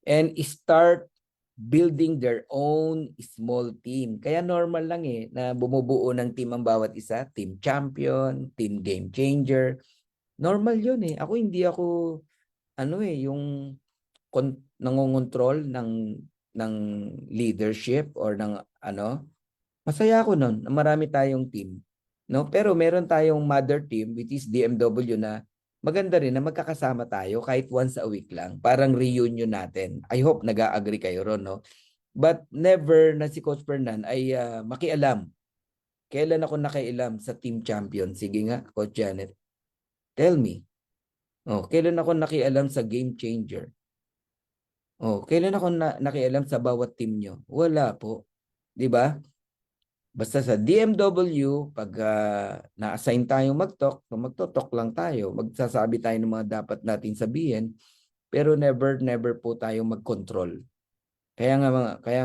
And start building their own small team. Kaya normal lang na bumubuo ng team ang bawat isa. Team champion, team game changer. Normal yun Ako hindi ako, yung nangongontrol ng leadership or ng masaya ako nun na marami tayong team. No? Pero meron tayong mother team which is DMW na maganda rin na magkakasama tayo kahit once a week lang. Parang reunion natin. I hope nag-agree kayo ron, no? But never na si Coach Fernan ay makialam. Kailan ako nakialam sa team champion? Sige nga, Coach Janet. Tell me. Kailan ako nakialam sa game changer? Kailan ako nakialam sa bawat team nyo? Wala po. 'Di ba? Basta sa DMW, pag na-assign tayong mag-talk, magto-talk lang tayo. Magsasabi tayo ng mga dapat natin sabihin, pero never po tayong mag-control. Kaya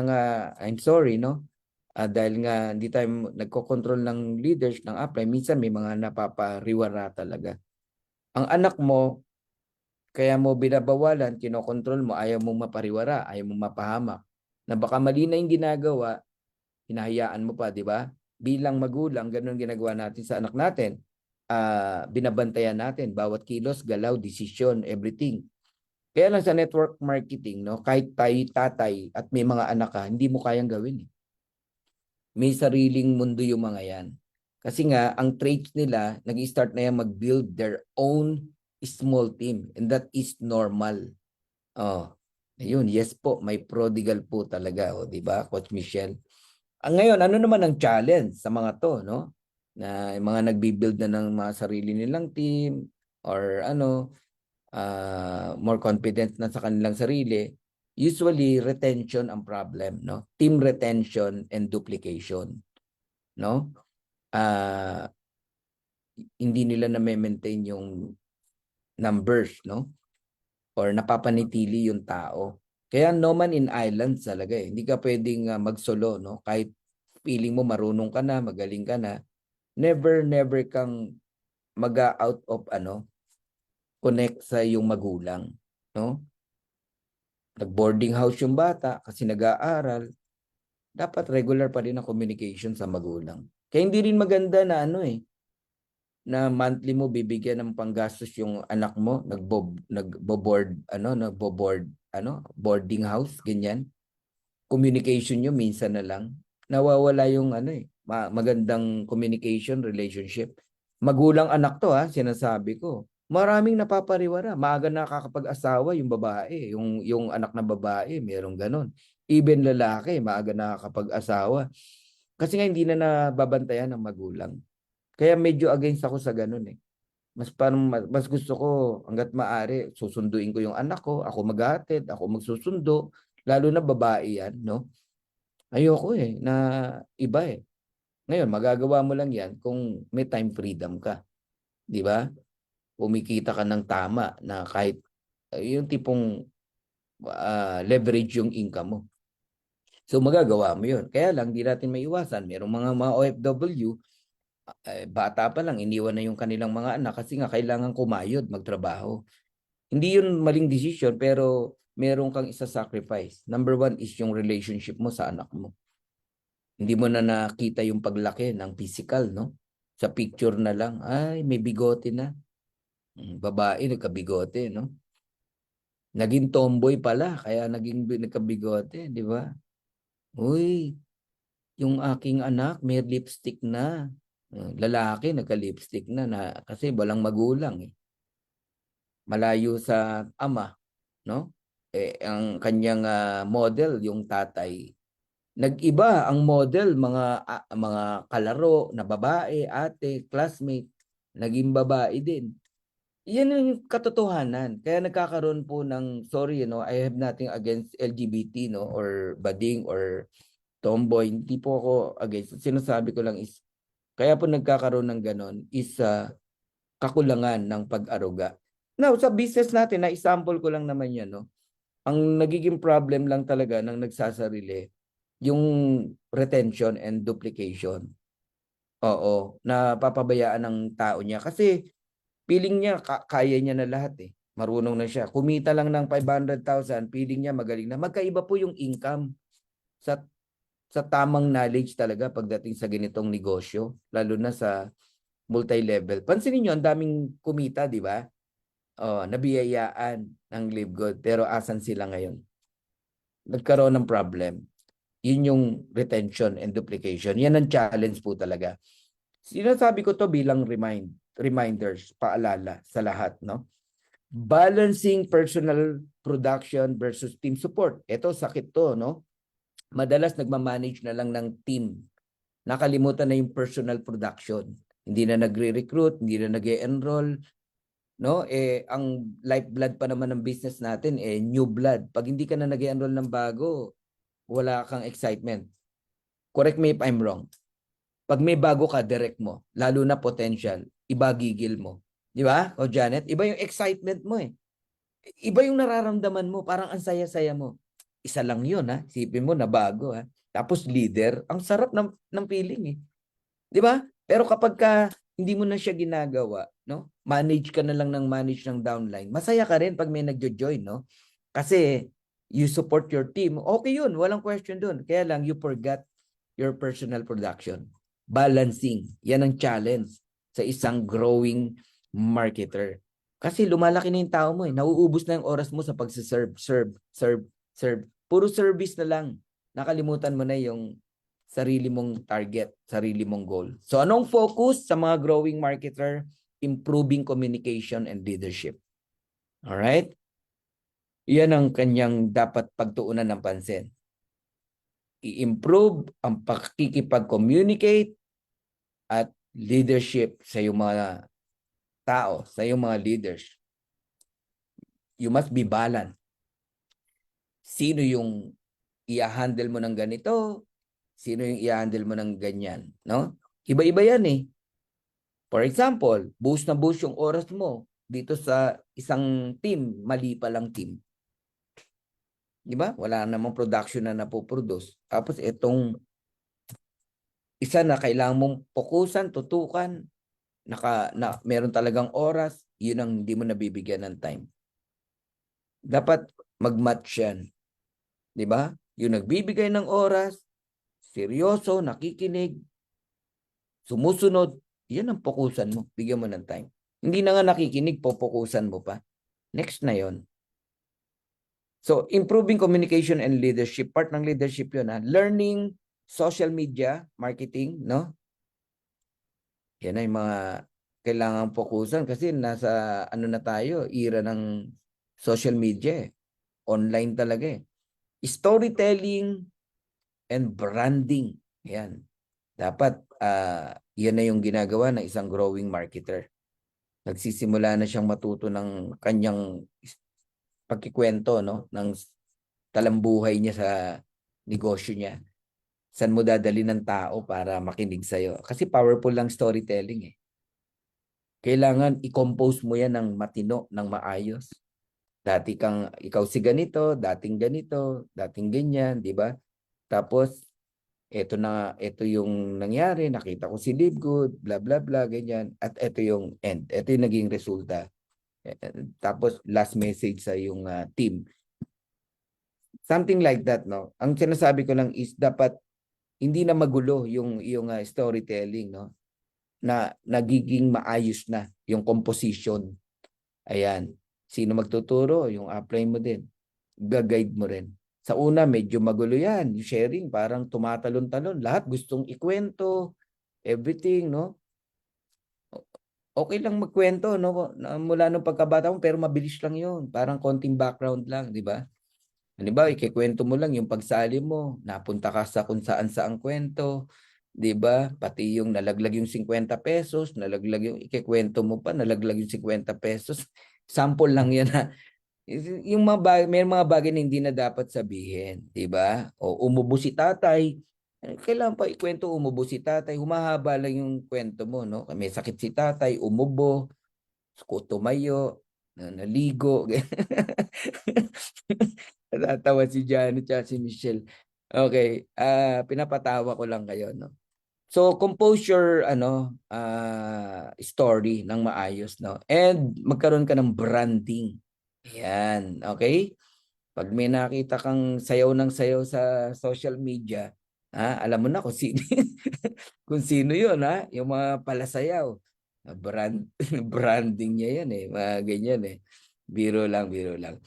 nga I'm sorry, no? Dahil nga hindi tayo nagko-control ng leaders ng upline, minsan may mga napapariwara talaga. Ang anak mo, kaya mo binabawalan, kinokontrol mo, ayaw mong mapariwara, ayaw mong mapahamak. Na baka mali na yung ginagawa, hinahayaan mo pa, di ba? Bilang magulang, ganun ginagawa natin sa anak natin. Binabantayan natin, bawat kilos, galaw, desisyon, everything. Kaya lang sa network marketing, no, kahit tayo tatay at may mga anak ka, hindi mo kayang gawin. May sariling mundo yung mga yan. Kasi nga, ang traits nila, nag-start na yan mag-build their own small team. And that is normal. Ayun, yes po, may prodigal po talaga, di ba, Coach Michelle? Ngayon, ano naman ang challenge sa mga to, no? Na mga nagbi-build na ng mga sarili nilang team or more confident na sa kanilang sarili. Usually, retention ang problem, no? Team retention and duplication, no? Hindi nila na-maintain yung numbers, no? Or napapanitili yung tao. Kaya no man in island talaga Hindi ka pwedeng magsolo, no? Kahit feeling mo marunong ka na, magaling ka na, never kang out of connect sa iyong magulang, no? Nag-boarding house yung bata kasi nag-aaral, dapat regular pa rin ang communication sa magulang. Kaya hindi rin maganda na na monthly mo bibigyan ng panggastos yung anak mo, boarding house, ganyan. Communication nyo minsan na lang. Nawawala yung magandang communication relationship. Magulang anak to sinasabi ko. Maraming napapariwara. Maaga nakakapag-asawa yung babae, yung anak na babae, merong ganon. Even lalaki, maaga nakakapag-asawa. Kasi nga hindi na nababantayan ng magulang. Kaya medyo against ako sa ganun Mas gusto ko hangga't maaari susunduin ko yung anak ko, ako maghahatid, ako magsusundo, lalo na babae yan, no? Ayoko na iba Ngayon, magagawa mo lang yan kung may time freedom ka. Di ba? Kumikita ka ng tama na kahit yung tipong leverage yung income mo. So magagawa mo yun. Kaya lang, di natin maiwasan. Merong mga OFW, bata pa lang, iniwan na yung kanilang mga anak kasi nga kailangan kumayod, magtrabaho. Hindi yun maling decision, pero meron kang isa-sacrifice. Number one is yung relationship mo sa anak mo. Hindi mo na nakita yung paglaki ng physical, no? Sa picture na lang, ay, may bigote na. Babae, nagkabigote, no? Naging tomboy pala, kaya nagkabigote, di ba? Uy, yung aking anak may lipstick na. Lalaki, nagka-lipstick na kasi walang magulang Malayo sa ama, no? Ang kanyang model, yung tatay, Nag-iba ang model, mga kalaro na babae, ate, classmate, naging babae din. Yan yung katotohanan. Kaya nagkakaroon po ng, sorry, I have nothing against LGBT, or bading, or tomboy. Hindi po ako against. Sinasabi ko lang is, kaya po nagkakaroon ng ganon is kakulangan ng pag-aruga. Now, sa business natin, na example ko lang naman yan, ang nagiging problem lang talaga ng nagsasarili, yung retention and duplication. Oo, napapabayaan ng tao niya kasi feeling niya kaya niya na lahat eh. Marunong na siya. Kumita lang ng 500,000, feeling niya magaling na. Magkaiba po yung income sa tamang knowledge talaga pagdating sa ganitong negosyo, lalo na sa multi-level. Pansinin niyo, ang daming kumita, di ba? Oh, nabiyayaan ng Live Good, pero asan sila ngayon? Nagkaroon ng problem. Yun yung retention and duplication. Yan ang challenge po talaga. Sinasabi ko to bilang reminders, paalala sa lahat, no? Balancing personal production versus team support. Ito, sakit to, no? Madalas nagmamanage na lang ng team. Nakalimutan na yung personal production. Hindi na nagre-recruit, hindi na nag-e-enroll, no? Ang lifeblood pa naman ng business natin, new blood. Pag hindi ka na nag-e-enroll ng bago, wala kang excitement. Correct me if I'm wrong. Pag may bago ka, direct mo. Lalo na potential. Iba gigil mo. Di ba? O Janet, iba yung excitement mo eh. Iba yung nararamdaman mo. Parang ang saya-saya mo. Isa lang yun ha. Isipin mo na bago ha. Tapos leader, ang sarap ng feeling eh. Di ba? Pero kapag hindi mo na siya ginagawa, no? Manage ka na lang ng downline. Masaya ka rin pag may nagjo-join, no? Kasi you support your team. Okay yun, walang question dun. Kaya lang you forgot your personal production. Balancing. Yan ang challenge sa isang growing marketer. Kasi lumalaki na yung tao mo eh. Nauubos na yung oras mo sa pagsiserve, serve. Puro service na lang. Nakalimutan mo na yung sarili mong target, sarili mong goal. So anong focus sa mga growing marketer? Improving communication and leadership. Alright? Yan ang kanyang dapat pagtuunan ng pansin. I-improve ang pakikipag-communicate at leadership sa iyong mga tao, sa iyong mga leaders. You must be balanced. Sino yung i-handle mo ng ganito? Sino yung i-handle mo ng ganyan? No? Iba-iba yan eh. For example, buhos na buhos yung oras mo dito sa isang team, mali pa lang team. Di ba? Wala namang production na napoproduce. Tapos itong isa na kailangan mong fokusan, tutukan, meron talagang oras, yun ang hindi mo nabibigyan ng time. Dapat mag-match yan. Di ba? Yung nagbibigay ng oras, seryoso, nakikinig, sumusunod, yan ang fokusan mo. Bigyan mo ng time. Hindi na nga nakikinig, popokusan mo pa. Next na yon. So, improving communication and leadership. Part ng leadership yun. Learning social media, marketing, no? Yan ay mga kailangan fokusan kasi nasa na tayo, era ng social media. Online talaga eh. Storytelling and branding. Yan. Dapat yan na yung ginagawa ng isang growing marketer. Nagsisimula na siyang matuto ng kanyang pagkikwento, no? Ng talambuhay niya sa negosyo niya. Saan mo dadali ng tao para makinig sa'yo? Kasi powerful lang storytelling eh. Kailangan i-compose mo yan ng matino, ng maayos. Ikaw si ganito, dating ganito, dating ganyan, di ba? Tapos, ito yung nangyari, nakita ko si Live Good, bla bla bla, ganyan. At ito yung end. Ito yung naging resulta. Tapos, last message sa yung team. Something like that, no? Ang sinasabi ko lang is dapat hindi na magulo yung storytelling, no? Na nagiging maayos na yung composition. Ayan. Sino magtuturo? Yung apply mo din. Gag-guide mo rin. Sa una, medyo magulo yan. Yung sharing, parang tumatalon-talon. Lahat gustong ikwento, everything, no? Okay lang magkwento, no? Mula nung pagkabata mo, pero mabilis lang yun. Parang konting background lang, di ba? Halimbawa, ikikwento mo lang yung pagsali mo, napunta ka sa kung saan saang kwento, 'di ba? Pati yung nalaglag yung 50 pesos, nalaglag yung ikikwento mo pa, nalaglag yung 50 pesos. Sample lang 'yan ha. Yung mga may mga bagay na hindi na dapat sabihin, 'di ba? O umubo si tatay. Kailan pa ikwento umubo si tatay? Humahaba lang yung kwento mo, no? May sakit si tatay, umubo, tumayo, naligo. Natatawa si Janet at si Michelle. Okay, pinapatawa ko lang kayo, no? So compose your story ng maayos, no? And magkaroon ka ng branding. Ayan, okay? Pag may nakita kang sayaw ng sayaw sa social media, alam mo na kung sino kung sino 'yon, ha? Yung mga palasayaw. Branding niya 'yan eh, mga ganyan eh. Biro lang, biro lang.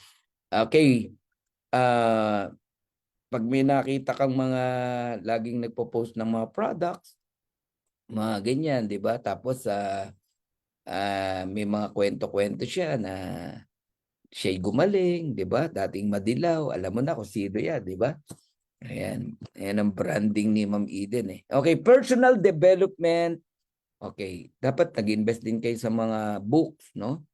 Okay. Pag may nakita kang mga laging nagpo-post ng mga products, mga ganyan, 'di ba? Tapos may mga kwento-kwento siya na siya'y gumaling, 'di ba? Dating madilaw, alam mo na kung sino 'yan, 'di ba? Ayan, ayan ang branding ni Ma'am Eden eh. Okay, personal development. Okay, dapat nag-invest din kayo sa mga books, no?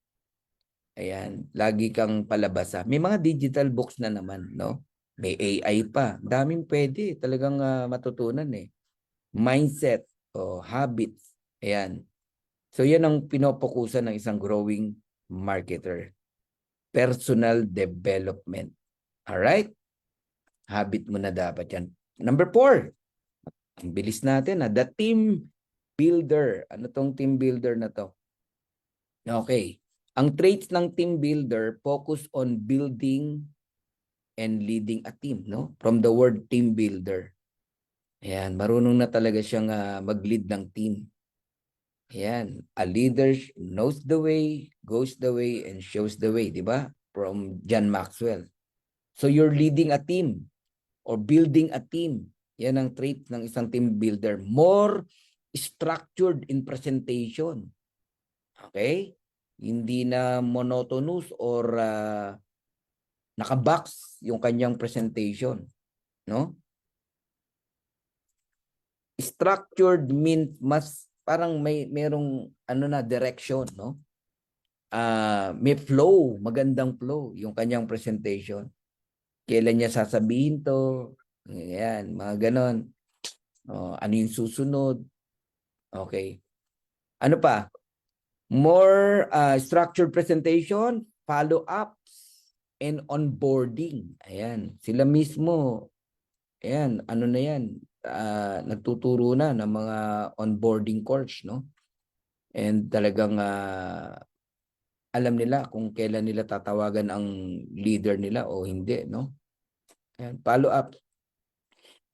Ayan, lagi kang palabasa. May mga digital books na naman, no? May AI pa. Daming pwede talagang matutunan eh. Mindset o habits. Ayan. So yan ang pinopokusan ng isang growing marketer. Personal development. Alright? Habit mo na dapat yan. Number 4. Ang bilis natin The team builder. Ano tong team builder na to? Okay. Ang traits ng team builder focus on building and leading a team, no? From the word team builder. Ayan, marunong na talaga siyang mag-lead ng team. Ayan, a leader knows the way, goes the way, and shows the way, di ba? From John Maxwell. So you're leading a team or building a team. Yan ang trait ng isang team builder. More structured in presentation. Okay? Hindi na monotonous or nakabox yung kanyang presentation, no? Structured means mas parang merong direction, no? May flow, magandang flow yung kanyang presentation. Kailan niya sasabihin to? Ayan, mga ganon. Ano yung susunod? Okay. Ano pa? More structured presentation, follow-ups, and onboarding. Ayan, sila mismo. Ayan, ano na yan? Nagtuturo na ng mga onboarding course, no? And talagang alam nila kung kailan nila tatawagan ang leader nila o hindi, no? Ayan, follow-up.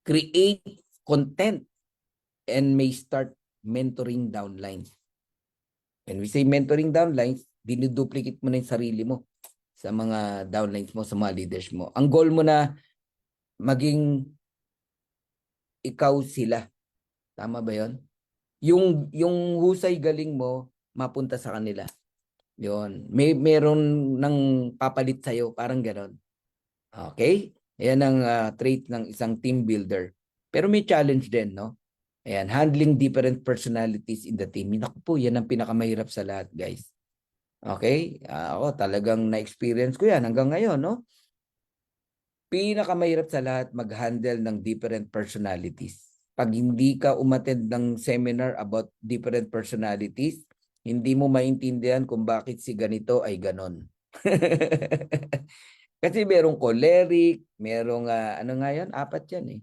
Create content and may start mentoring downlines. When we say mentoring downlines, diniduplicate mo na yung sarili mo sa mga downlines mo, sa mga leaders mo. Ang goal mo na maging ikaw sila. Tama ba yon? Yung husay galing mo, mapunta sa kanila. Yon. Meron ng papalit sa'yo, parang ganon. Okay? Ayan ang trait ng isang team builder. Pero may challenge din, no? Ayan, handling different personalities in the team. Naku po, yan ang pinakamahirap sa lahat, guys. Okay? Ako talagang na-experience ko yan hanggang ngayon, no? Pinakamahirap sa lahat mag-handle ng different personalities. Pag hindi ka umattend ng seminar about different personalities, hindi mo maintindihan kung bakit si ganito ay ganon. Kasi merong choleric, merong ano nga yan? 4 yan eh.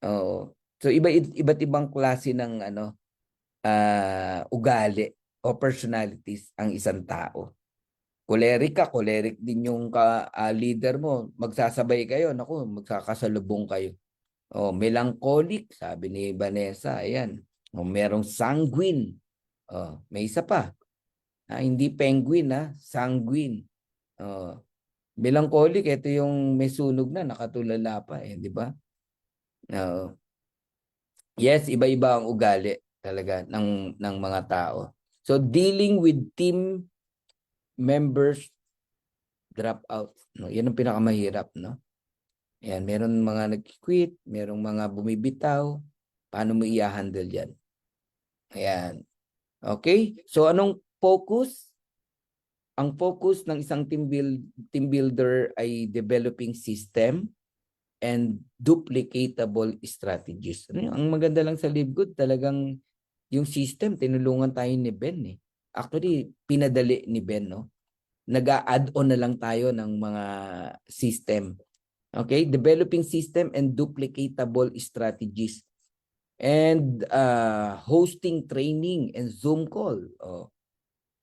Oo. So iba't ibang klase ng ugali o personalities ang isang tao. Choleric ka, choleric din yung leader mo. Magsasabay kayo, naku, magkakasalubong kayo. Melancholic, sabi ni Vanessa, ayan. Merong sanguine. May isa pa. Hindi penguin, sanguine. Melancholic, ito yung may sunog na, nakatulala pa, di ba? Yes, iba-iba ang ugali talaga ng mga tao. So dealing with team members drop out, no? Yan ang pinakamahirap, no? Ayan, meron mga nag-quit, merong mga bumibitaw. Paano mo i-handle yan? Ayan. Okay? So anong focus? Ang focus ng isang team builder ay developing system and duplicatable strategies. Ano yun? Ang maganda lang sa Live Good, talagang yung system, tinulungan tayo ni Ben eh. Actually, pinadali ni Ben, no? Nag-a-add-on na lang tayo ng mga system. Okay? Developing system and duplicatable strategies. And hosting training and Zoom call. Oh,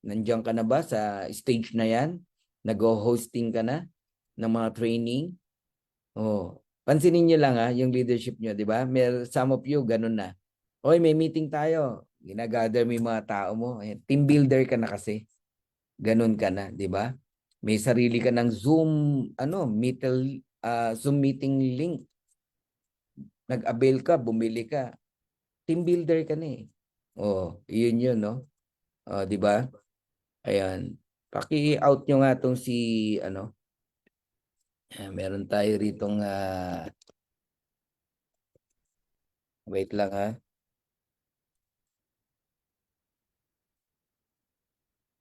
nandiyan ka na ba sa stage na yan? Nag-hosting ka na ng mga training? Oh, pansinin niyo lang yung leadership niyo, di ba? Some of you ganun na. Oy, may meeting tayo. Ginagather mo yung mga tao mo. Ayan, team builder ka na kasi. Ganun ka na, di ba? May sarili ka ng Zoom, Zoom meeting link. Nag-avail ka, bumili ka. Team builder ka na eh. Oh, yun, no? Oh, di ba? Ayan. Paki-out nyo nga tong si, meron tayo ritong, wait lang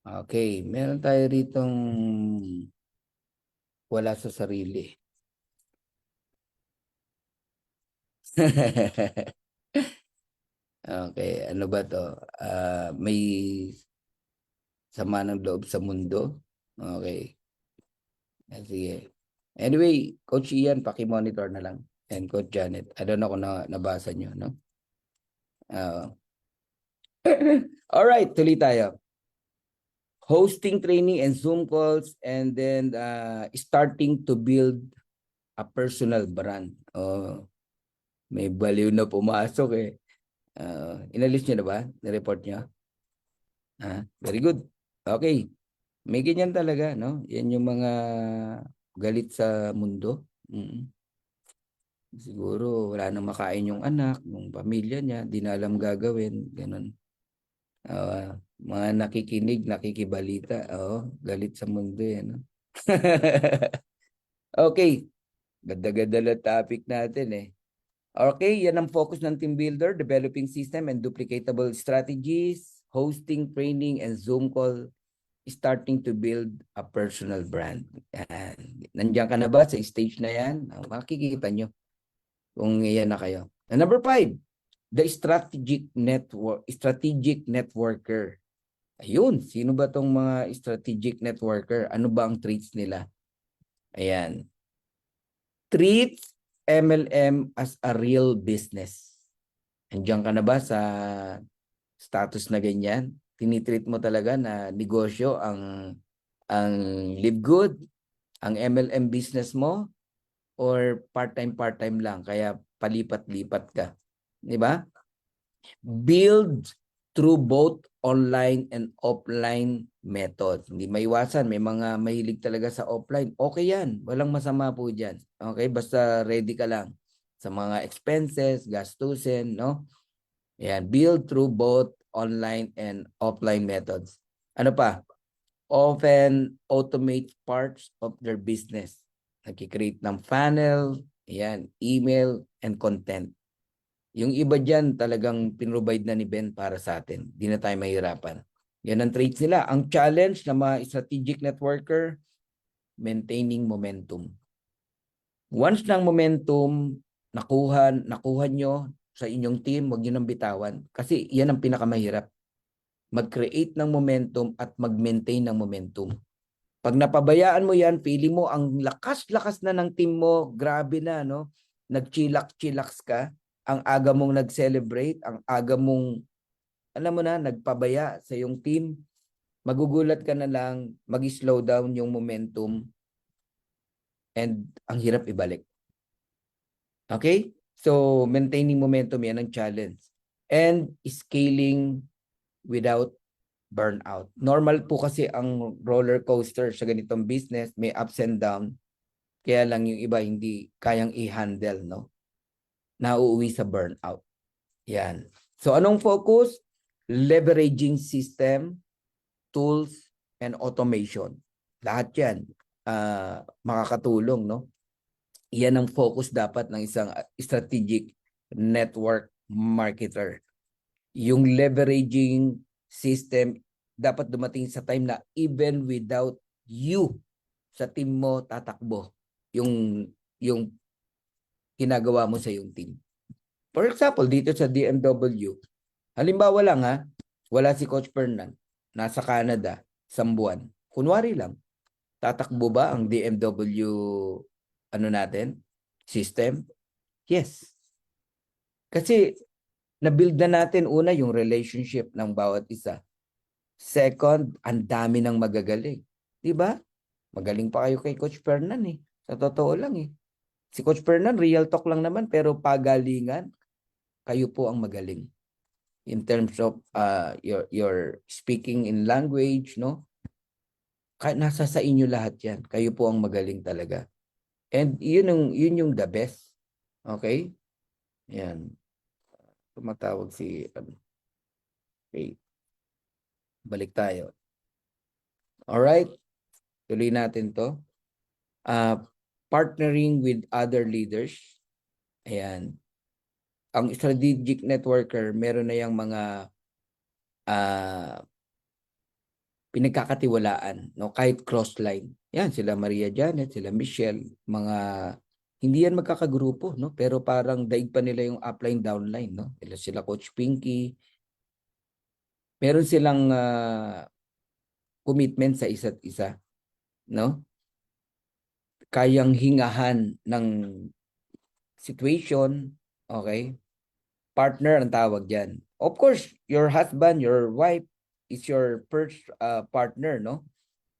Okay, meron tayo ritong wala sa sarili. Okay, ano ba to? May sama ng loob sa mundo. Okay. Sige. Anyway, Coach Ian, paki-monitor na lang. And Coach Janet. I don't know kung nabasa nyo, no? Alright, tuloy tayo. Hosting training and Zoom calls and then starting to build a personal brand. May baliw na pumasok eh. Inalis nyo na ba? Na-report nyo? Very good. Okay. May ganyan talaga, no? Yan yung mga galit sa mundo. Siguro wala nang makain yung anak, yung pamilya niya, di na alam gagawin, ganun. Mga nakikinig, nakikibalita, galit sa mundo yan. No? Okay. Ganda-ganda na topic natin eh. Okay, yan ang focus ng team builder, developing system and duplicatable strategies, hosting, training, and Zoom call, starting to build a personal brand. Yan. Nandiyan ka na ba sa stage na yan? Makikita nyo kung yan na kayo. And number 5, the strategic networker. Ayun, sino ba tong mga strategic networker? Ano ba ang traits nila? Ayan. Treats MLM as a real business. Andiyan ka na ba sa status na ganyan? Tinitreat mo talaga na negosyo ang Live Good, ang MLM business mo, or part-time lang, kaya palipat-lipat ka. Di ba? Build through both online and offline method. Hindi maiwasan, may mga mahilig talaga sa offline. Okay yan, walang masama po dyan. Okay, basta ready ka lang sa mga expenses, gastusin, no? Yan, build through both online and offline methods. Ano pa? Often automate parts of their business. Nag-create ng funnel, yan, email, and content. Yung iba dyan talagang pinrovide na ni Ben para sa atin. Di na tayo mahirapan. Yan ang traits nila. Ang challenge ng mga strategic networker, maintaining momentum. Once ng momentum, nakuha nyo sa inyong team, huwag nyo nang bitawan. Kasi yan ang pinakamahirap. Mag-create ng momentum at mag-maintain ng momentum. Pag napabayaan mo yan, feeling mo ang lakas-lakas na ng team mo, grabe na, no? Nag-chillax ka, ang aga mong nag-celebrate, ang aga mong, alam mo na, nagpabaya sa iyong team, magugulat ka na lang, mag-slow down yung momentum, and ang hirap ibalik. Okay? So, maintaining momentum, yan ang challenge. And scaling without burnout. Normal po kasi ang roller coaster sa ganitong business, may ups and down. Kaya lang yung iba hindi kayang i-handle, no? Nauuwi sa burnout. Yan. So anong focus? Leveraging system, tools, and automation. Lahat yan. makakatulong, no? Yan ang focus dapat ng isang strategic network marketer. Yung leveraging system dapat dumating sa time na even without you sa team mo tatakbo yung ginagawa mo sa yung team. For example, dito sa DMW, halimbawa lang ha, wala si Coach Fernan, nasa Canada, isang buwan. Kunwari lang, tatakbo ba ang DMW natin? System? Yes. Kasi na-build na natin una yung relationship ng bawat isa. Second, ang dami ng magagaling. 'Di ba? Magaling pa kayo kay Coach Fernan eh. Sa totoo lang eh. Si Coach Fernan, real talk lang naman, pero pagalingan, kayo po ang magaling. In terms of your speaking in language, no? Nasa sa inyo lahat yan. Kayo po ang magaling talaga. And yun yung the best. Okay? Yan. Tumatawag si okay. Balik tayo. Alright? Tuloy natin to. Partnering with other leaders. Ayan. Ang strategic networker, meron na yung mga pinagkakatiwalaan, no? Kahit cross-line. Yan, sila Maria Janet, sila Michelle, mga hindi yan magkakagrupo, no? Pero parang daig pa nila yung upline, downline, no? Sila Coach Pinky. Meron silang commitment sa isa't isa, no? Kayang hingahan ng situation, okay? Partner ang tawag diyan. Of course, your husband, your wife is your first partner, no?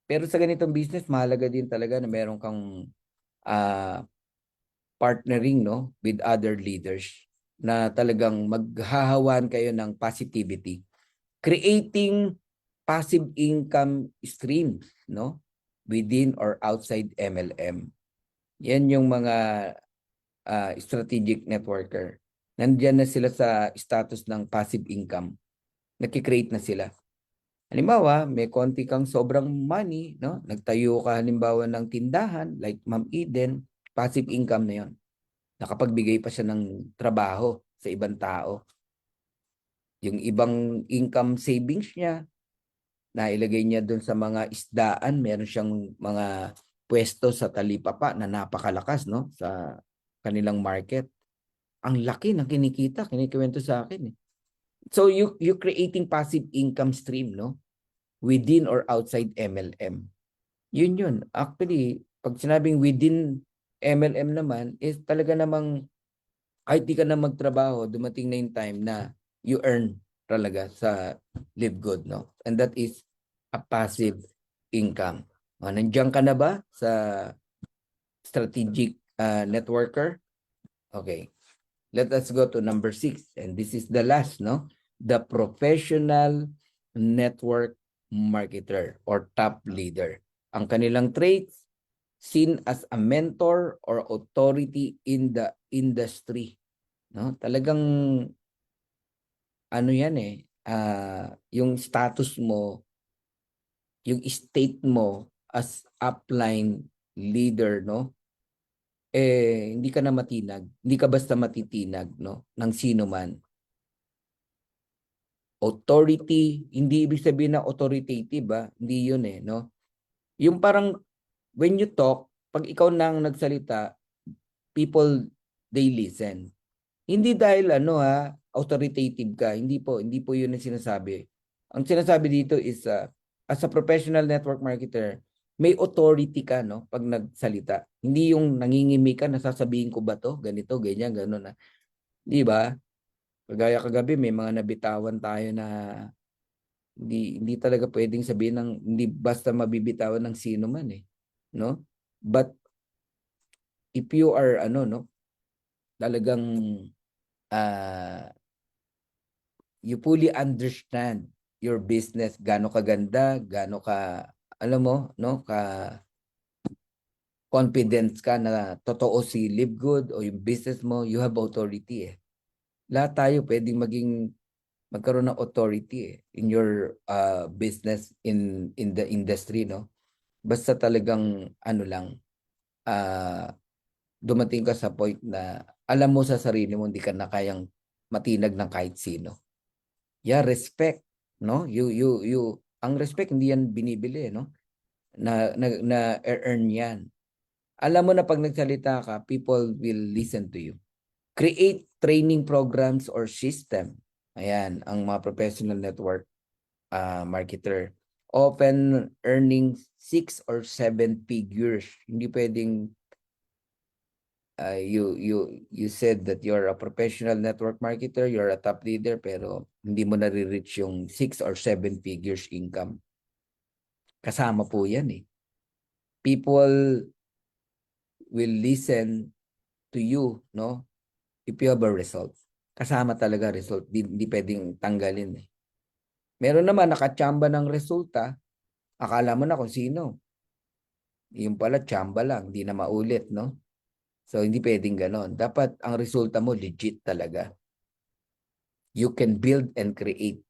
Pero sa ganitong business, mahalaga din talaga na meron kang partnering, no, with other leaders na talagang maghahawan kayo ng positivity. Creating passive income streams, no, within or outside MLM. Yan yung mga strategic networker. Nandiyan na sila sa status ng passive income. Nagki-create na sila. Halimbawa, may konti kang sobrang money, no? Nagtayo ka halimbawa ng tindahan like Ma'am Eden, passive income na 'yon. Nakapagbigay pa siya ng trabaho sa ibang tao. Yung ibang income savings niya, nailagay niya doon sa mga isdaan, meron siyang mga pwesto sa talipapa na napakalakas, no? Sa kanilang market. Ang laki ng kinikita, kinikwento sa akin eh. So you creating passive income stream, no? Within or outside MLM. Yun. Actually, pag sinabing within MLM naman, is talaga namang kahit di ka na magtrabaho, dumating na yung time na you earn talaga sa Live Good, no? And that is a passive income. Nandiyan ka na ba sa strategic networker? Okay. Let us go to number 6. And this is the last, no? The professional network marketer or top leader. Ang kanilang traits, seen as a mentor or authority in the industry. No? Talagang ano yan eh, yung status mo, yung state mo as upline leader, no? Hindi ka na matinag. Hindi ka basta matitinag, no? Ng sino man. Authority, hindi ibig sabihin na authoritative, Hindi yun eh, no? Yung parang, when you talk, pag ikaw nang nagsalita, people, they listen. Hindi dahil authoritative ka. Hindi po yun ang sinasabi. Ang sinasabi dito is, as a professional network marketer, may authority ka, no? Pag nagsalita. Hindi yung nangingimi ka, nasasabihin ko ba to? Ganito, ganyan, gano'n na. Di ba? Kagaya kagabi, may mga nabitawan tayo na hindi talaga pwedeng sabihin ng, hindi basta mabibitawan ng sino man eh. No? But, if you are, no? Talagang, you fully understand your business, gaano kaganda, gaano ka, alam mo, no? Confidence ka na totoo si Live Good o yung business mo, you have authority eh. Lahat tayo pwedeng magkaroon ng authority eh, in your business in the industry, no? Basta talagang ano lang, ah, dumating ka sa point na alam mo sa sarili mo hindi ka na kayang matinag ng kahit sino. Yeah, respect, no? Ang respect hindi yan binibili, no? Na earn yan. Alam mo na pag nagsalita ka, people will listen to you. Create training programs or system. Ayan, ang mga professional network marketer. Often earning 6 or 7 figures. Hindi pwedeng you said that you're a professional network marketer, you're a top leader, pero hindi mo nare-reach yung 6 or 7 figures income. Kasama po yan eh. People will listen to you, no? If you have a result. Kasama talaga result. Di pwedeng tanggalin eh. Meron naman nakachamba ng resulta, akala mo na kung sino. Yung pala chamba lang, hindi na maulit, no? So hindi pwedeng ganon. Dapat ang resulta mo legit talaga. You can build and create.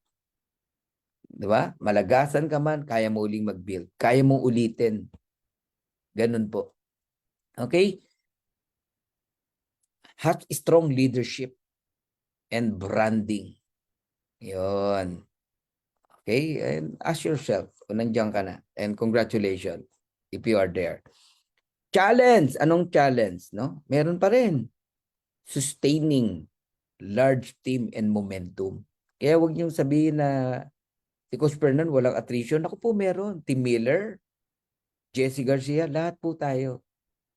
Di ba? Malagasan ka man, kaya mo uling mag-build. Kaya mong ulitin. Ganun po. Okay? Have strong leadership and branding. Yun. Okay? And ask yourself kung nandiyan ka na. And congratulations if you are there. Challenge. Anong challenge? No? Meron pa rin. Sustaining large team and momentum. Kaya wag niyong sabihin na si Coach Fernan walang attrition. Ako po meron. Tim Miller, Jesse Garcia, lahat po tayo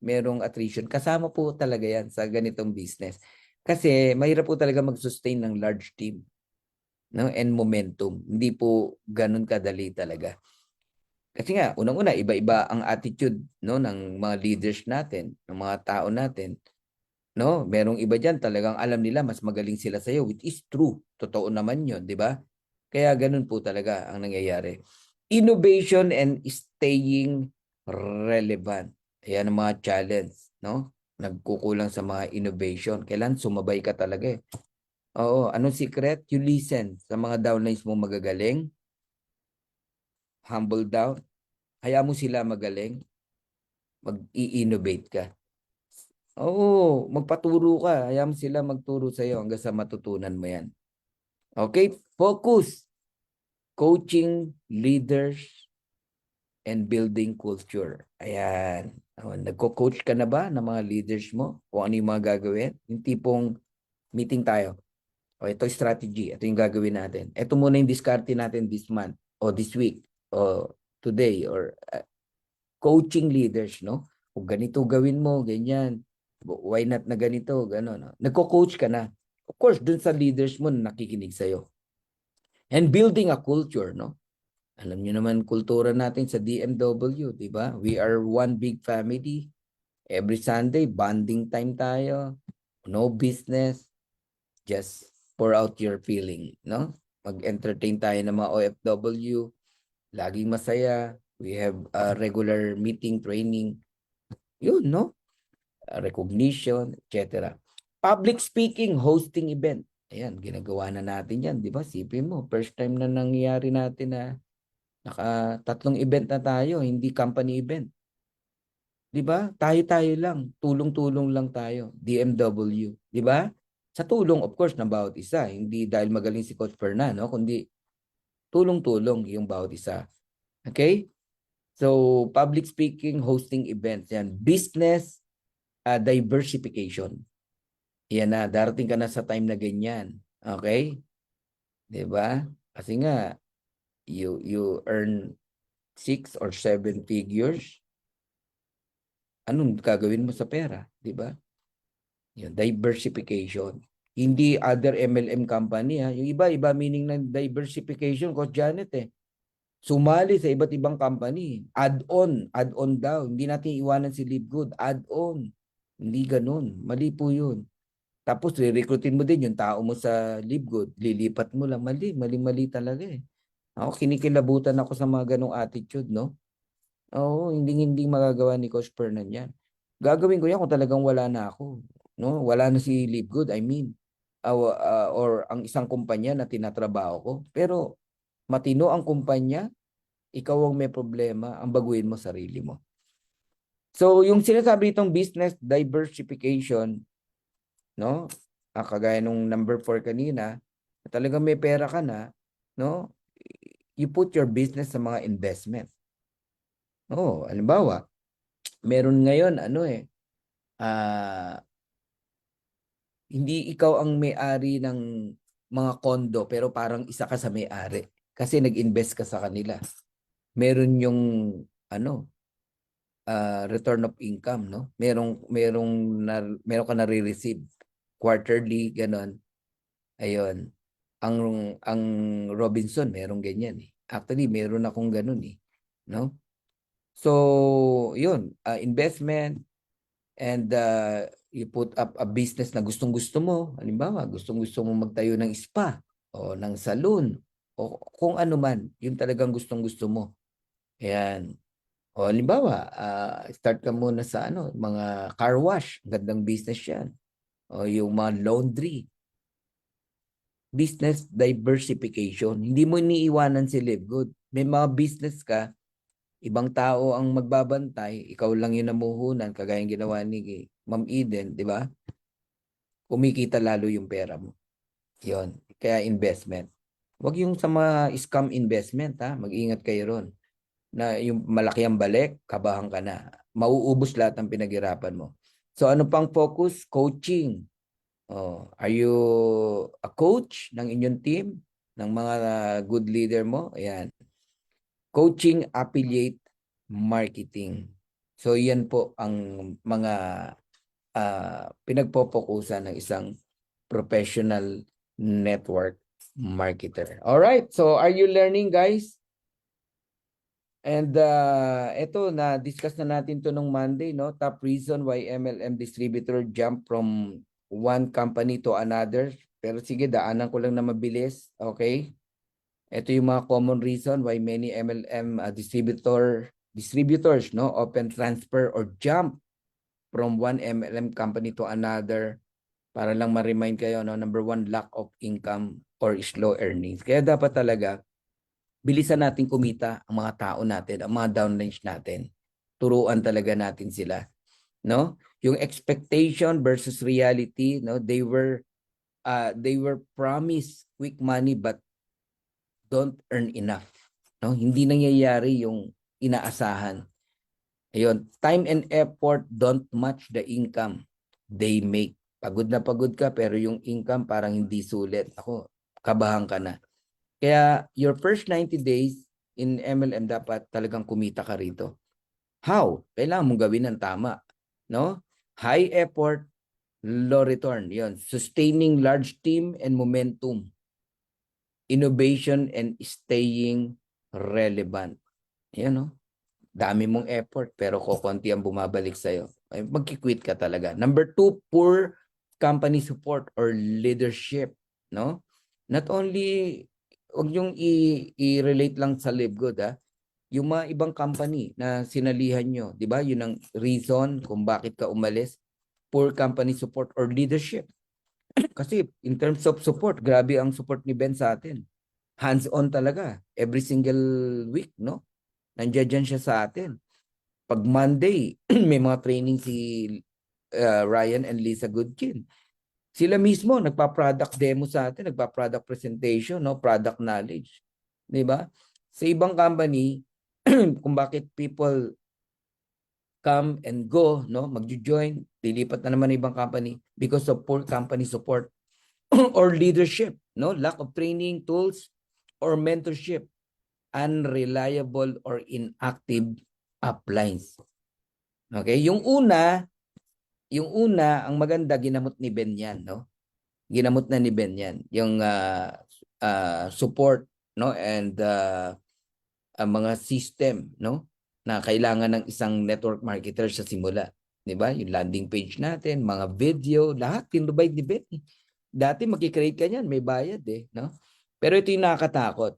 merong attrition. Kasama po talaga yan sa ganitong business. Kasi mahirap po talaga mag-sustain ng large team, no? And momentum. Hindi po ganun kadali talaga. Kasi nga, unang-una, iba-iba ang attitude, no, ng mga leaders natin, ng mga tao natin. No, merong iba diyan talagang alam nila mas magaling sila sa iyo, which is true. Totoo naman 'yon, 'di ba? Kaya ganun po talaga ang nangyayari. Innovation and staying relevant. Ayan ang mga challenge, no? Nagkukulang sa mga innovation. Kailan sumabay ka talaga eh. Oo, anong secret? You listen sa mga downlines mo magagaling. Humble down. Hayaan mo sila magaling. Mag-i-innovate ka. Oo, magpaturo ka. Hayaan mo sila magturo sa iyo hanggang sa matutunan mo yan. Okay? Focus. Coaching leaders and building culture. Ayan. Nagko-coach ka na ba ng mga leaders mo? Kung ano yung mga gagawin? Yung tipong meeting tayo. O ito strategy. Ito yung gagawin natin. Ito muna yung diskarte natin this month o this week o today or coaching leaders, no? Kung ganito gawin mo, ganyan. Why not na ganito, gano'n. No? Nagko-coach ka na. Of course, dun sa leaders mo na nakikinig sa'yo. And building a culture, no? Alam niyo naman kultura natin sa DMW, di ba? We are one big family. Every Sunday, bonding time tayo. No business. Just pour out your feeling, no? Mag-entertain tayo ng mga OFW. Laging masaya. We have a regular meeting, training. Yun, no? Recognition, etc. Public speaking, hosting event. Ayan, ginagawa na natin yan, di ba? Sipin mo, first time na nangyayari natin na tatlong event na tayo, hindi company event. Di ba? Tayo-tayo lang, tulong-tulong lang tayo, DMW. Di ba? Sa tulong, of course, ng bawat isa. Hindi dahil magaling si Coach Fernando, kundi tulong-tulong yung bawat isa. Okay? So, public speaking, hosting events. Yan. Business diversification. Yan na, darating ka na sa time na ganyan. Okay? 'Di ba? Kasi nga, you earn 6 or 7 figures. Anong gagawin mo sa pera? 'Di ba? Yan, diversification. Hindi other MLM company ha. Yung iba meaning ng diversification, Coach Janet eh. Sumali sa iba't ibang company. Add-on daw. Hindi natin iwanan si Live Good. Add-on. Hindi ganun. Mali po yun. Tapos, re-recruitin mo din yung tao mo sa Live Good. Lilipat mo lang. Mali talaga eh. Ako, kinikilabutan ako sa mga ganong attitude, no? Oo, hindi magagawa ni Coach Fernan yan. Gagawin ko yan kung talagang wala na ako. No? Wala na si Live Good, I mean. Or ang isang kumpanya na tinatrabaho ko. Pero, matino ang kumpanya, ikaw ang may problema, ang baguhin mo sarili mo. So, yung sinasabi itong business diversification, no? Kagaya nung number 4 kanina, talagang may pera ka na, no? You put your business sa mga investment. Oh, halimbawa, meron ngayon hindi ikaw ang may-ari ng mga kondo pero parang isa ka sa may-ari kasi nag-invest ka sa kanila. Meron yung return of income, no? Meron ka nare-receive quarterly, ganon. Ayun. Ang Robinson meron ganyan eh. Actually, meron akong ganun eh, no? So, yun, investment and you put up a business na gustong-gusto mo. Halimbawa, gustong-gusto mo magtayo ng spa o ng salon o kung ano man, yung talagang gustong-gusto mo. Ayan. O halimbawa, start ka muna sa mga car wash. Gandang business yan. O yung mga laundry. Business diversification. Hindi mo iniiwanan si Live Good. May mga business ka, ibang tao ang magbabantay, ikaw lang yung namuhunan, kagaya ng ginawa ni Ma'am Eden, di ba? Kumikita lalo yung pera mo. Yon. Kaya investment. Huwag yung sa mga scam investment, ha? Mag-ingat kayo ron. Na yung malaki ang balik, kabahan ka na. Mauubos lahat ng pinaghirapan mo. So ano pang focus? Coaching. Oh, are you a coach ng inyong team? Ng mga good leader mo? Ayan. Coaching, affiliate, marketing. So yan po ang mga pinagpopokusan ng isang professional network marketer. All right, so are you learning, guys? And ito na-discuss na natin to nung Monday, no? Top reason why MLM distributor jump from one company to another. Pero sige, daanan ko lang na mabilis, okay? Ito yung mga common reason why many MLM distributors, no, open transfer or jump from one MLM company to another. Para lang ma-remind kayo, no, number 1, lack of income or slow earnings. Kaya dapat talaga bilisan natin kumita ang mga tao natin, ang mga downlines natin. Turuan talaga natin sila, no? Yung expectation versus reality, no? They were promised quick money but don't earn enough, no? Hindi nangyayari yung inaasahan. Ayun, time and effort don't match the income they make. Pagod na pagod ka pero yung income parang hindi sulit. Ako, kabahan ka na. Kaya your first 90 days in MLM dapat talagang kumita ka rito. How? Kailangan mong gawin ng tama, no? High effort, low return. 'Yon. Sustaining large team and momentum. Innovation and staying relevant. 'Yan, no? Dami mong effort pero kokonti ang bumabalik sa'yo. Ay, magki-quit ka talaga. Number 2, poor company support or leadership, no? Not only, huwag yung i-relate lang sa Live Good, ha? Yung mga ibang company na sinalihan nyo, di ba? Yun ang reason kung bakit ka umalis. Poor company support or leadership. Kasi in terms of support, grabe ang support ni Ben sa atin. Hands-on talaga. Every single week, no? Nandiyan dyan siya sa atin. Pag Monday, may mga training si Ryan and Lisa Goodkin. Sila mismo nagpa-product demo sa atin, nagpa-product presentation, no, product knowledge. 'Di ba? Sa ibang company, kung bakit people come and go, no, magjo-join, lilipat na naman ng ibang company because of poor company support or leadership, no, lack of training tools or mentorship, unreliable or inactive uplines. Okay, yung una, ang maganda, ginamot ni Ben yan, no? Ginamot na ni Ben yan. Yung support, no? And mga system, no? Na kailangan ng isang network marketer sa simula. Di ba? Yung landing page natin, mga video, lahat pinrovide ni Ben. Dati makikreate ka niyan, may bayad eh, no? Pero ito yung nakakatakot.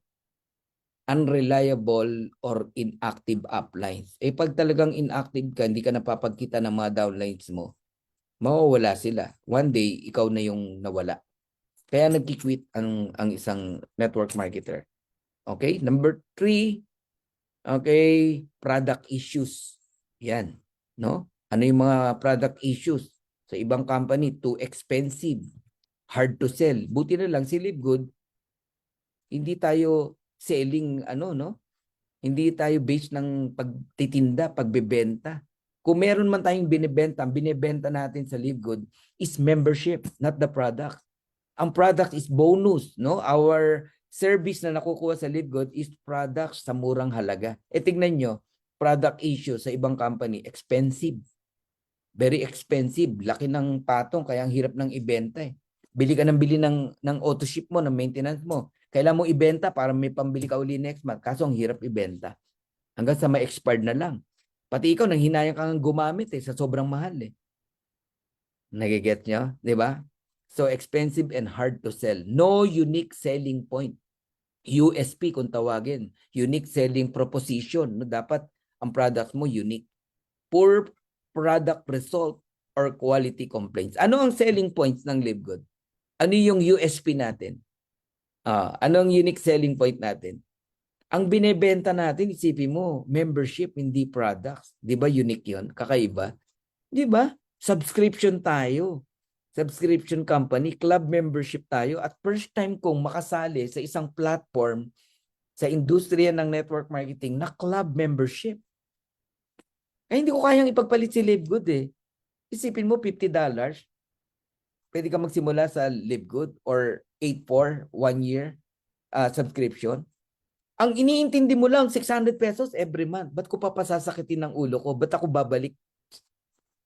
Unreliable or inactive uplines. Eh pag talagang inactive ka, hindi ka napapagkita ng mga downlines mo, mawawala sila. One day, ikaw na yung nawala. Kaya nagki-quit ang isang network marketer. Okay? Number 3, Okay, product issues. Yan, no? Ano yung mga product issues? Sa ibang company, too expensive, hard to sell. Buti na lang si Livegood, hindi tayo selling no? Hindi tayo based ng pagtitinda, pagbebenta. Kung meron man tayong binebenta, ang binebenta natin sa Livegood is membership, not the product. Ang product is bonus, no? Our service na nakukuha sa Livegood is products sa murang halaga. Tignan nyo, product issue sa ibang company, expensive. Very expensive. Laki ng patong, kaya ang hirap ng ibenta eh. Bili ka ng bili ng auto ship mo, ng maintenance mo. Kailangan mo ibenta para may pambili ka uli next month. Kaso ang hirap ibenta. Hanggang sa may expired na lang. Pati ikaw, nang hinayang kang gumamit sa sobrang mahal eh. Nagiget nyo? Di ba? So expensive and hard to sell. No unique selling point. USP kung tawagin. Unique selling proposition. No? Dapat ang product mo unique. Poor product result or quality complaints. Ano ang selling points ng Livegood? Ano yung USP natin? Ano ang unique selling point natin? Ang binebenta natin, isipin mo, membership, hindi products. Di ba unique yun? Kakaiba. Di ba? Subscription tayo. Subscription company, club membership tayo. At first time kong makasali sa isang platform sa industriya ng network marketing na club membership. Ay, hindi ko kayang ipagpalit si Livegood eh. Isipin mo, $50. Pwede ka magsimula sa Livegood or 8 for 1 year subscription. Ang iniintindi mo lang, 600 pesos every month. Ba't ko papasasakitin ng ulo ko? Ba't ako babalik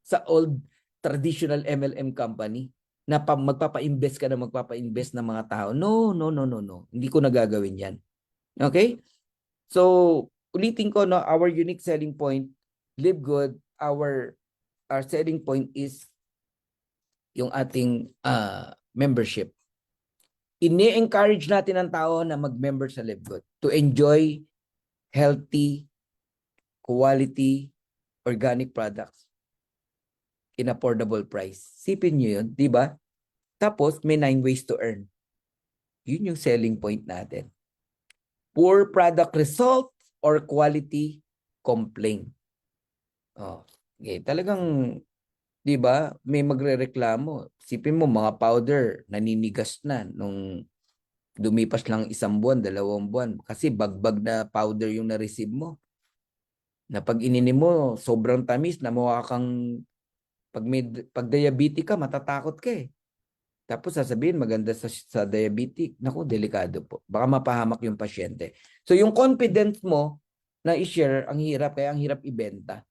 sa old traditional MLM company na magpapa-invest ka na magpapa-invest ng mga tao? No, no, no, no, no. Hindi ko nagagawin yan. Okay? So, ulitin ko, no, our unique selling point, Livegood, our selling point is yung ating membership. Ini-encourage natin ang tao na mag-member sa Livegood to enjoy healthy, quality, organic products in affordable price. Sipin nyo yun, di ba? Tapos, may 9 ways to earn. Yun yung selling point natin. Poor product result or quality complaint. Okay. Talagang, di ba, may magrereklamo. Sipin mo, mga powder, naninigas na nung dumipas lang 1 buwan, 2 buwan. Kasi bagbag na powder yung na-receive mo. Na pag ininom mo, sobrang tamis, na mukha kang, pag diabetic ka, matatakot ka eh. Tapos sasabihin, maganda sa diabetic. Naku, delikado po. Baka mapahamak yung pasyente. So yung confidence mo na i-share, ang hirap, kaya ang hirap ibenta.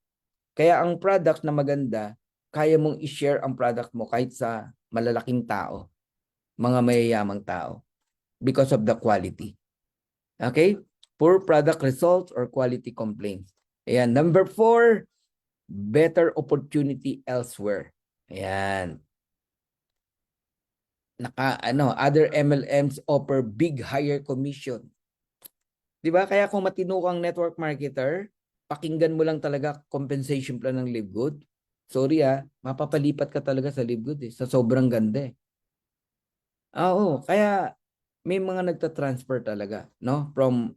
Kaya ang product na maganda, kaya mong i-share ang product mo kahit sa malalaking tao, mga mayayamang tao, because of the quality. Okay? Poor product results or quality complaints. Ayan. Number 4, better opportunity elsewhere. Ayan. Other MLMs offer big higher commission. Di ba? Kaya kung matino kang network marketer, pakinggan mo lang talaga compensation plan ng Livegood. Sorry mapapalipat ka talaga sa Livegood sa sobrang ganda eh. Oo, kaya may mga nagta-transfer talaga, no? From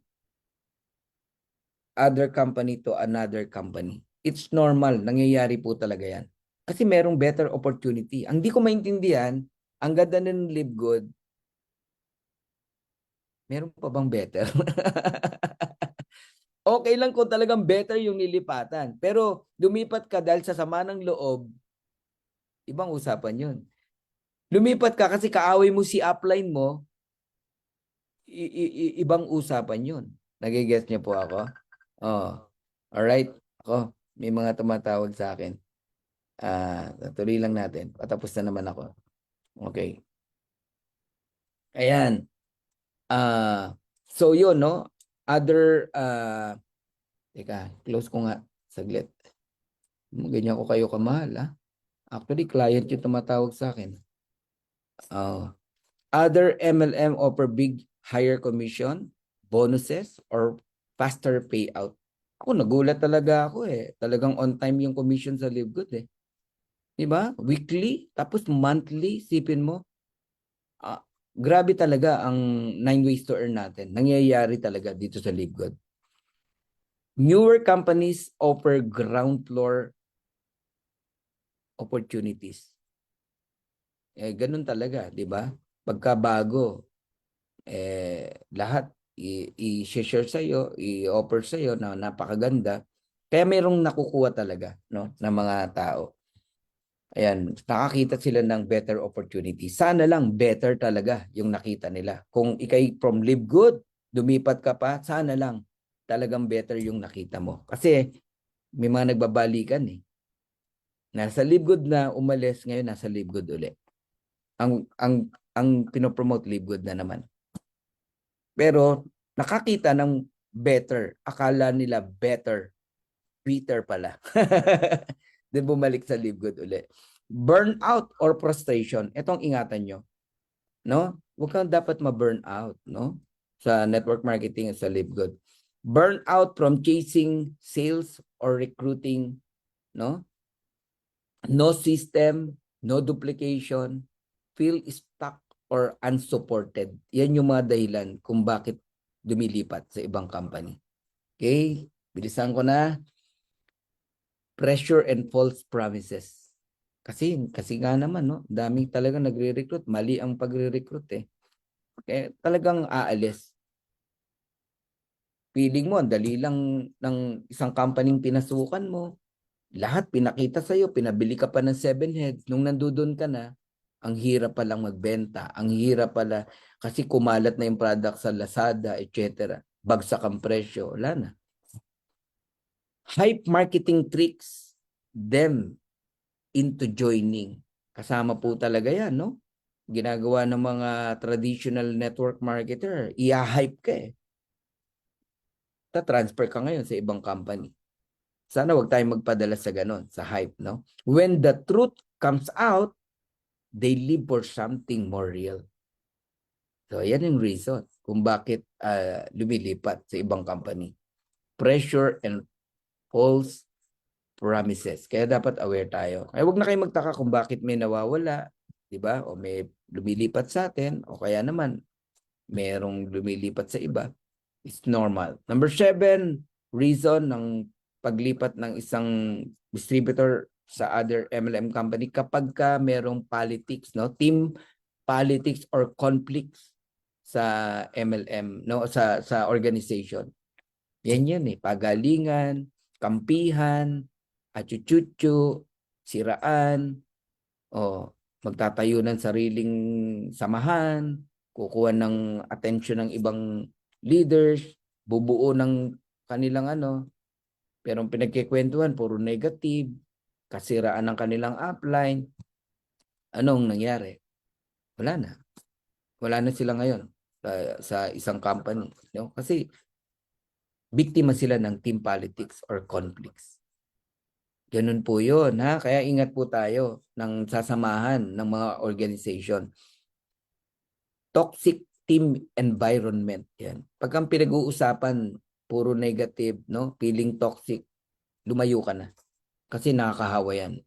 other company to another company. It's normal, nangyayari po talaga yan. Kasi merong better opportunity. Ang di ko maintindihan, ang ganda ng Livegood, meron pa bang better? Okay lang kung talagang better yung nilipatan. Pero lumipat ka dahil sa sama ng loob, ibang usapan yun. Lumipat ka kasi kaaway mo si upline mo, ibang usapan yun. Nagigets niyo po ako? Alright. Ako, may mga tumatawag sa akin. Tuloy lang natin. Patapos na naman ako. Okay. Ayan. So yun, no? Other, teka, close ko nga. Saglit. Ganyan ko kayo kamahal, Actually, client yung tumatawag sa akin. Other MLM offer big higher commission, bonuses, or faster payout. Ako, nagulat talaga ako eh. Talagang on time yung commission sa Livegood eh. Diba? Weekly, tapos monthly, sipin mo. Grabe talaga ang 9 ways to earn natin. Nangyayari talaga dito sa Livegood. Newer companies offer ground floor opportunities. Ganun talaga, di ba? Pagka bago, lahat i-share sa'yo, i-offer sa'yo na napakaganda. Kaya mayroong nakukuha talaga, no, ng mga tao. Ayan, nakakita sila ng better opportunity. Sana lang better talaga yung nakita nila. Kung ikay from live good, lumipat ka pa, sana lang talagang better yung nakita mo. Kasi may mga nagbabalikan eh. Nasa live good na umalis, ngayon nasa live good uli. Ang pinopromote live good na naman. Pero nakakita ng better. Akala nila better. Peter pala. Then bumalik sa live good uli. Burnout or frustration. Itong ingatan nyo. No? Huwag kang dapat ma-burn out. No? Sa network marketing at sa live good. Burnout from chasing sales or recruiting. No? No system. No duplication. Feel stuck or unsupported. Yan yung mga dahilan kung bakit lumilipat sa ibang company. Okay? Bilisan ko na. Pressure and false promises. Kasi nga naman, no? Daming talagang nagre-recruit. Mali ang pagre-recruit eh. Kaya talagang aalis. Feeling mo, ang dali lang ng isang company pinasukan mo. Lahat pinakita sa'yo, pinabili ka pa ng 7 heads. Nung nandudun ka na, ang hirap palang magbenta. Ang hirap pala kasi kumalat na yung product sa Lazada, etc. Bagsak ang presyo. Wala na. Hype marketing tricks them into joining. Kasama po talaga yan, no? Ginagawa ng mga traditional network marketer. I-hype ka eh. Ta-transfer ka ngayon sa ibang company. Sana wag tayong magpadala sa ganon, sa hype, no? When the truth comes out, they live for something more real. So, yan yung reason kung bakit lumilipat sa ibang company. Pressure and false promises. Kaya dapat aware tayo. Kaya wag na kayo magtaka kung bakit may nawawala, 'di ba? O may lumilipat sa atin o kaya naman merong lumilipat sa iba. It's normal. Number 7, reason ng paglipat ng isang distributor sa other MLM company kapag ka merong politics, no? Team politics or conflicts sa MLM, no? Sa organization. Yan eh, pagalingan, kampihan, achuchuchu, siraan, o magtatayo ng sariling samahan, kukuha ng atensyon ng ibang leaders, bubuo ng kanilang pero ang pinagkikwentuhan, puro negative, kasiraan ng kanilang upline. Anong nangyari? Wala na. Wala na sila ngayon sa isang company. No? Kasi biktima sila ng team politics or conflicts. Ganun po yun, ha? Kaya ingat po tayo ng sasamahan ng mga organization. Toxic team environment. Yan. Pag ang pinag-uusapan, puro negative, no? Feeling toxic, lumayo ka na. Kasi nakakahawa yan.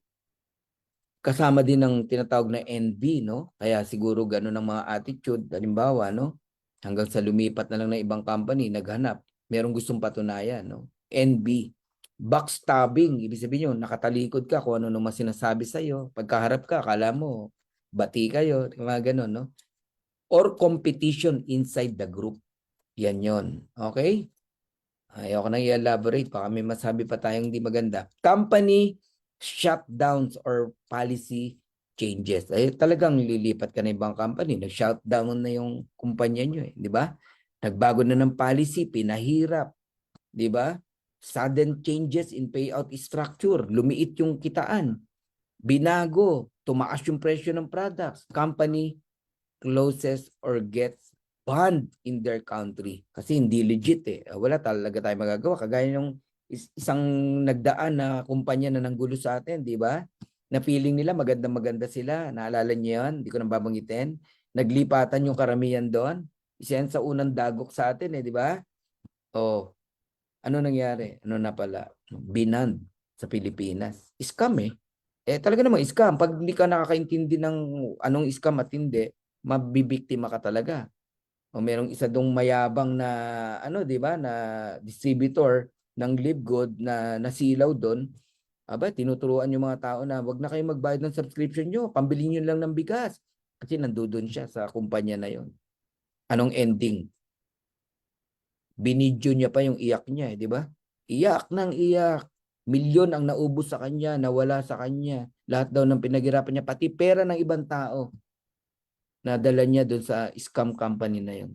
Kasama din ng tinatawag na envy, no? Kaya siguro ganun ang mga attitude. Halimbawa, no? Hanggang sa lumipat na lang ng ibang company, naghanap. Merong gustong patunayan, no? Envy. Backstabbing, ibig sabihin yun, nakatalikod ka kung ano naman sinasabi sa'yo. Pagkaharap ka, akala mo, bati kayo, mga ganun, no? Or competition inside the group. Yan yon. Okay? Ayoko nang i-elaborate, baka may masabi pa tayong di maganda. Company shutdowns or policy changes. Ay talagang lilipat ka na ibang company, nag-shutdown na yung kumpanya nyo, di ba? Nagbago na ng policy, pinahirap, di ba? Sudden changes in payout structure, lumiit yung kitaan, binago, tumaas yung presyo ng products, company closes or gets banned in their country kasi hindi legit eh. Wala talaga tayong magagawa. Kagaya ng isang nagdaan na kumpanya na nanggulo sa atin, di ba? Na feeling nila maganda-maganda sila. Naalala niyo yan? Hindi ko nang babanggitin. Naglipatan yung karamihan doon. Isa yan sa unang dagok sa atin eh, di ba? Oh, ano nangyari? Ano na pala? Binand sa Pilipinas. Scam eh. Talaga namang scam. Pag hindi ka nakakaintindi ng anong scam at hindi, mabibiktima ka talaga. O merong isa dong mayabang na 'di ba, na distributor ng Live Good na nasilaw doon, aba, tinuturuan yung mga tao na wag na kayo magbayad ng subscription nyo, pambili nyo lang ng bigas. Kasi nandoon siya sa kumpanya na yon. Anong ending? Binidyo niya pa yung iyak niya, di ba? Iyak nang iyak. Milyon ang naubos sa kanya, nawala sa kanya. Lahat daw ng pinaghirapan niya, pati pera ng ibang tao, nadala niya doon sa scam company na yun.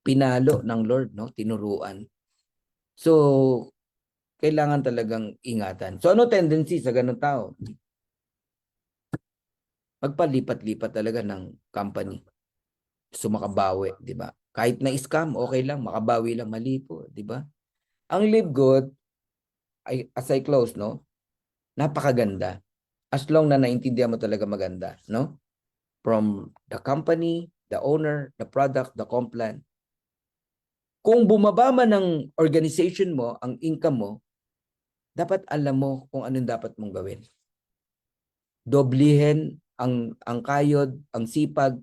Pinalo ng Lord, no? Tinuruan. So, kailangan talagang ingatan. So, ano tendency sa ganun tao? Magpalipat-lipat talaga ng company. So, makabawi, di ba? Kahit na scam, okay lang, makabawi lang, mali po, di ba? Ang Live Good, as I close, no? Napakaganda. As long na naintindihan mo talaga maganda, no? From the company, the owner, the product, the complan. Kung bumaba man ng organization mo, ang income mo, dapat alam mo kung anong dapat mong gawin. Doblihin ang kayod, ang sipag,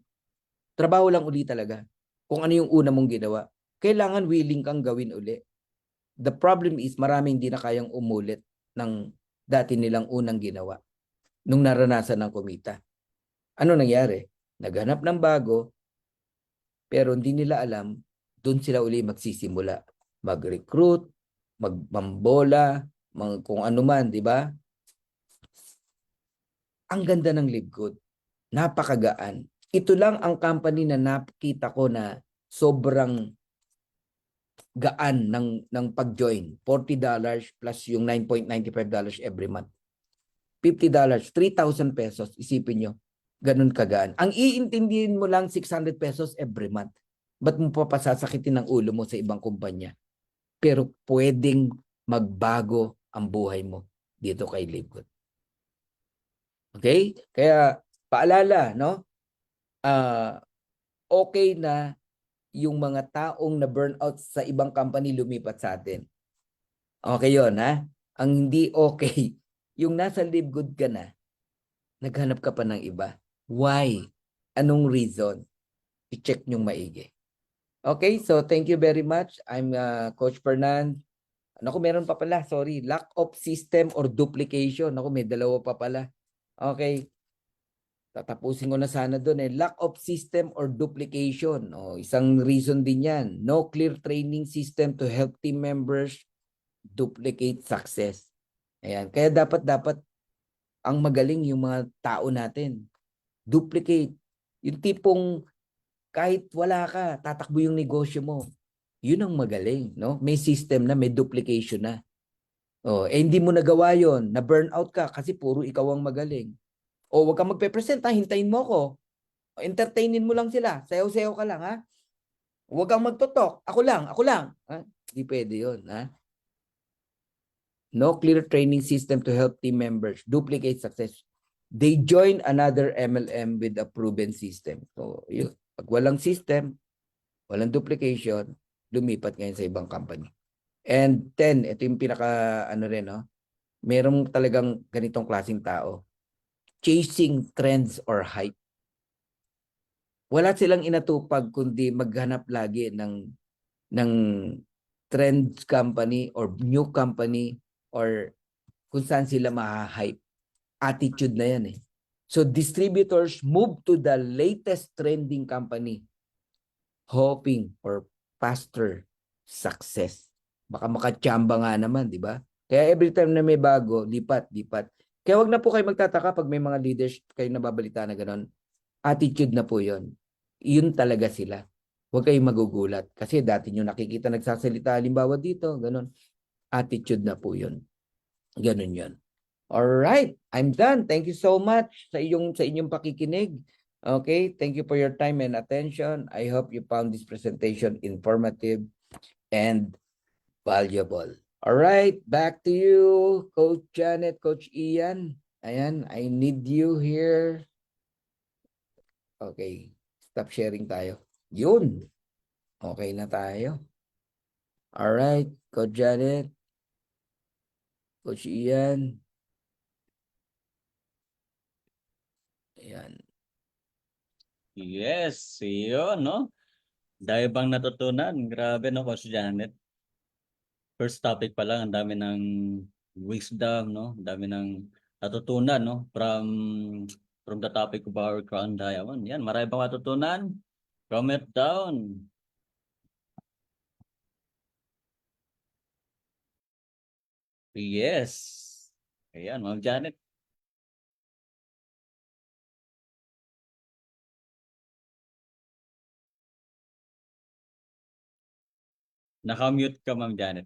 trabaho lang uli talaga. Kung ano yung una mong ginawa. Kailangan willing kang gawin uli. The problem is maraming hindi na kayang umulit ng dati nilang unang ginawa nung naranasan ng kumita. Ano nangyari? Naghanap ng bago, pero hindi nila alam, doon sila uli magsisimula. Mag-recruit, magmambola, kung ano man, di ba? Ang ganda ng Live Good. Napakagaan. Ito lang ang company na nakita ko na sobrang gaan ng pag-join. $40 plus yung $9.95 every month. $50, 3,000 pesos. Isipin nyo, ganun kagaan. Ang iintindihin mo lang 600 pesos every month. Ba't mo papasasakitin ng ulo mo sa ibang kumpanya? Pero pwedeng magbago ang buhay mo dito kay Live Good. Okay? Kaya paalala, no? Okay na yung mga taong na burnout sa ibang company lumipat sa atin. Okay yon, ha? Ang hindi okay, yung nasa Live Good ka na, naghanap ka pa ng iba. Why? Anong reason? I-check nyong maigi. Okay, so thank you very much. I'm Coach Fernan. Naku, meron pa pala, sorry. Lack of system or duplication. Naku, may dalawa pa pala. Okay. Tatapusin ko na sana doon eh. Lack of system or duplication. O, isang reason din yan. No clear training system to help team members duplicate success. Ayan. Kaya dapat ang magaling yung mga tao natin. Duplicate. Yung tipong kahit wala ka, tatakbo yung negosyo mo. Yun ang magaling, no? May system na, may duplication na. Oh, hindi mo nagawa yon, na burnout ka kasi puro ikaw ang magaling. O wag kang magpe-present, ha? Hintayin mo ko. Entertainin mo lang sila. Sayaw-sayaw ka lang, ha? Huwag kang magtotok. Ako lang, ako lang. Ha? Hindi pwede yun, ha? No clear training system to help team members duplicate success. They join another MLM with a proven system. So, yun. Pag walang system, walang duplication, lumipat ngayon sa ibang company. And 10, ito yung pinaka, ano rin, no? Merong talagang ganitong klaseng tao. Chasing trends or hype. Wala silang inatupag kundi maghanap lagi ng trend company or new company or kung saan sila ma-hype. Attitude na yan eh. So distributors move to the latest trending company hoping for faster success. Baka makachamba nga naman, di ba? Kaya every time na may bago, lipat. Kaya wag na po kayo magtataka pag may mga leaders kayo nababalita na gano'n. Attitude na po yon. Yun talaga sila. Huwag kayong magugulat. Kasi dati nyo nakikita nagsasalita, halimbawa dito, gano'n. Attitude na po yun. Ganun yun. Alright, I'm done. Thank you so much sa inyong pakikinig. Okay, thank you for your time and attention. I hope you found this presentation informative and valuable. Alright, back to you, Coach Janet, Coach Ian. Ayan, I need you here. Okay, stop sharing tayo. Yun. Okay na tayo. Alright, Coach Janet, Coach Ian. Ayan. Yes, yun, no? Dahil bang natutunan? Grabe, no, Coach Janet? first topic pa lang, ang dami ng wisdom, no? Ang dami ng natutunan, no? From the topic of our crown diamond. Yan, marami pang matutunan. Comment down. Yes. Ayan, Ma'am Janet. Naka-mute ka, Ma'am Janet.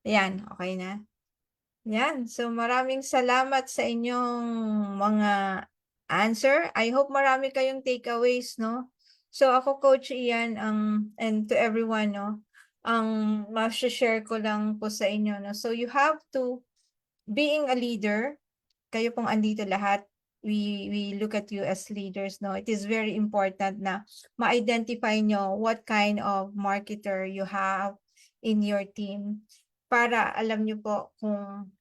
Ayan, okay na. Yan. So maraming salamat sa inyong mga answer. I hope marami kayong takeaways, no? So ako, Coach Ian, and to everyone, no? Ang ma-share ko lang po sa inyo, no? So you have to, being a leader, kayo pong andito lahat, we look at you as leaders, no? It is very important na ma-identify nyo what kind of marketer you have in your team para alam nyo po kung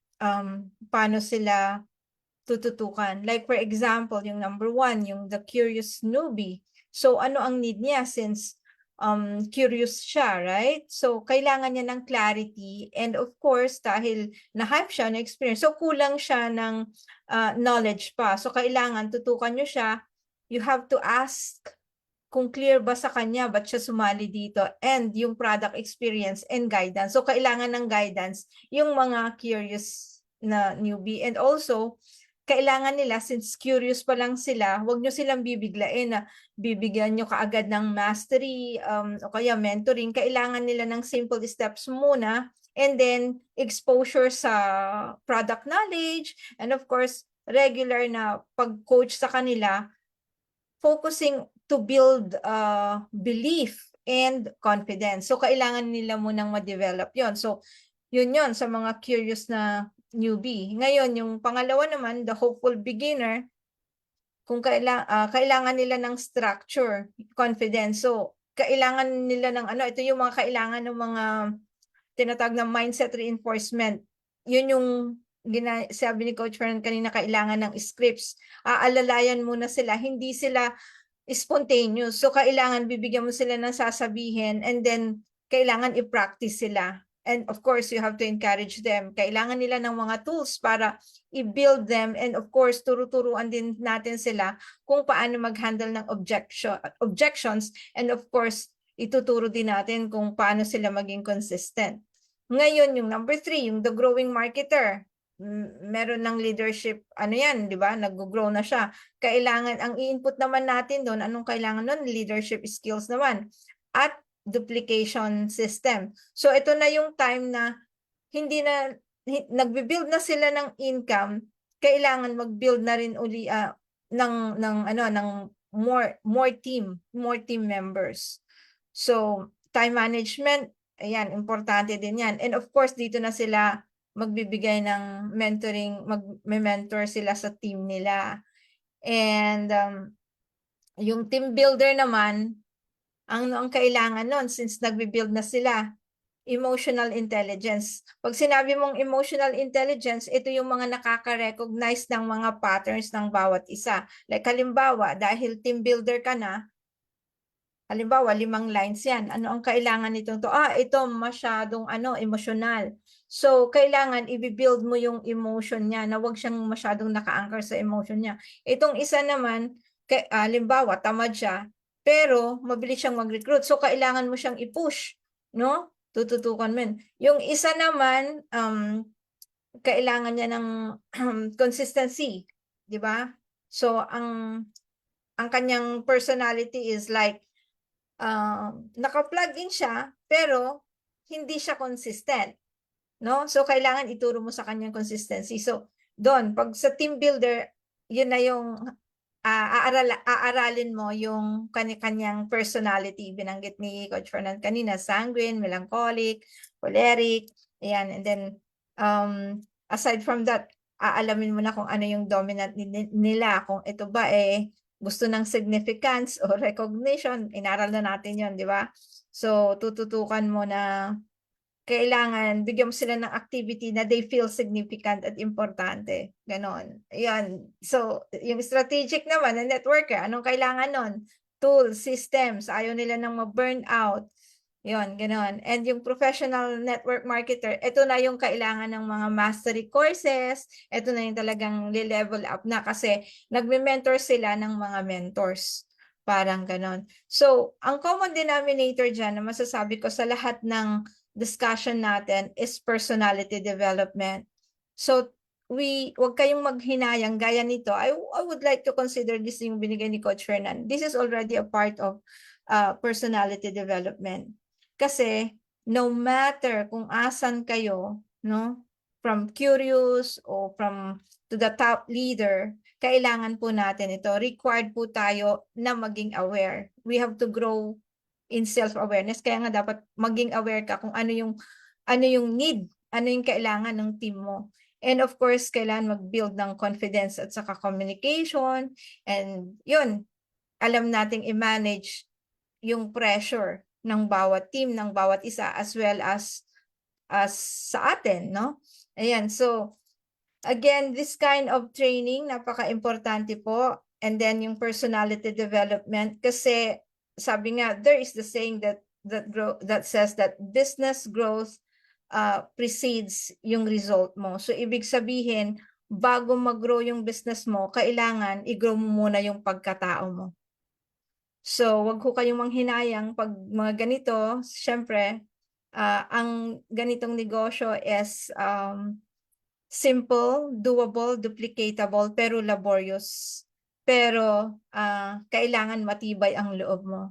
paano sila tututukan. Like for example, yung number 1, yung the curious newbie. So ano ang need niya since curious siya, right? So kailangan niya ng clarity, and of course dahil na-hype siya, na-experience, so kulang siya ng knowledge pa. So kailangan tutukan niyo siya. You have to ask kung clear ba sa kanya, ba't siya sumali dito, and yung product experience and guidance. So kailangan ng guidance yung mga curious na newbie, and also kailangan nila, since curious pa lang sila, huwag nyo silang bibiglain na bibigyan nyo kaagad ng mastery o kaya mentoring. Kailangan nila ng simple steps muna, and then exposure sa product knowledge, and of course regular na pag-coach sa kanila, focusing to build belief and confidence. So kailangan nila munang ma-develop yon. So yun sa mga curious na newbie. Ngayon, yung pangalawa naman, the hopeful beginner, kung kailangan nila ng structure, confidence. So kailangan nila ng ito yung mga kailangan ng mga tinatawag na mindset reinforcement. Yun yung sabi ni Coach Fernand kanina, kailangan ng scripts. Aalalayan muna sila, hindi sila spontaneous. So kailangan bibigyan mo sila ng sasabihin, and then kailangan i-practice sila. And of course, you have to encourage them. Kailangan nila ng mga tools para i-build them, and of course, turuturuan din natin sila kung paano mag-handle ng objections, and of course, ituturo din natin kung paano sila maging consistent. Ngayon, yung number 3, yung the growing marketer. Meron ng leadership, yan, di ba? Nag-grow na siya. Kailangan, ang i-input naman natin doon, anong kailangan doon? Leadership skills naman. At duplication system. So, ito na yung time na hindi na, nagbe-build na sila ng income, kailangan mag-build na rin uli ng more team members. So, time management, ayan, importante din yan. And of course, dito na sila magbibigay ng mentoring, mag-mentor sila sa team nila. And yung team builder naman, ang kailangan nun, since nagbi-build na sila, emotional intelligence. Pag sinabi mong emotional intelligence, ito yung mga nakaka-recognize ng mga patterns ng bawat isa. Like halimbawa, dahil team builder ka na, halimbawa 5 lines yan. Ano ang kailangan nitong to? Ito masyadong emotional. So, kailangan i-build mo yung emotion niya na wag siyang masyadong naka-anchor sa emotion niya. Itong isa naman, halimbawa, tamad siya, pero mabilis siyang mag-recruit. So, kailangan mo siyang i-push, no? Tututukan mo. Yung isa naman, kailangan niya ng consistency, di ba? So, ang kanyang personality is like, naka-plug in siya, pero hindi siya consistent. No? So, kailangan ituro mo sa kanyang consistency. So, doon, pag sa team builder, yun na yung aaralin mo yung kanyang personality. Binanggit ni Coach Fernand kanina, sanguine, melancholic, choleric, ayan. And then, aside from that, aalamin mo na kung ano yung dominant nila. Kung ito ba gusto ng significance o recognition, inaral na natin yon, di ba? So, tututukan mo na kailangan bigyan mo sila ng activity na they feel significant at importante. Ganon. Yan. So, yung strategic naman na networker, anong kailangan nun? Tools, systems, ayaw nila nang ma-burn out. Yon, gano'n. And yung professional network marketer, ito na yung kailangan ng mga mastery courses, ito na yung talagang level up na kasi nagme-mentor sila ng mga mentors. Parang gano'n. So, ang common denominator dyan na masasabi ko sa lahat ng discussion natin is personality development. So, wag kayong maghinayang gaya nito. I would like to consider this yung binigay ni Coach Fernan. This is already a part of personality development. Kasi no matter kung asan kayo, no, from curious o from to the top leader, kailangan po natin ito. Required po tayo na maging aware. We have to grow in self-awareness. Kaya nga dapat maging aware ka kung ano yung need, ano yung kailangan ng team mo. And of course, kailangan mag-build ng confidence at saka communication. And yun, alam nating i-manage yung pressure ng bawat team, ng bawat isa, as well as sa atin, no? Ayan, so, again, this kind of training, napaka-importante po. And then yung personality development, kasi sabi nga, there is the saying that says that business growth precedes yung result mo. So, ibig sabihin, bago mag-grow yung business mo, kailangan i-grow mo muna yung pagkatao mo. So, wag ho kayong manghinayang pag mga ganito, syempre, ang ganitong negosyo is simple, doable, duplicatable, pero laborious. Pero kailangan matibay ang loob mo.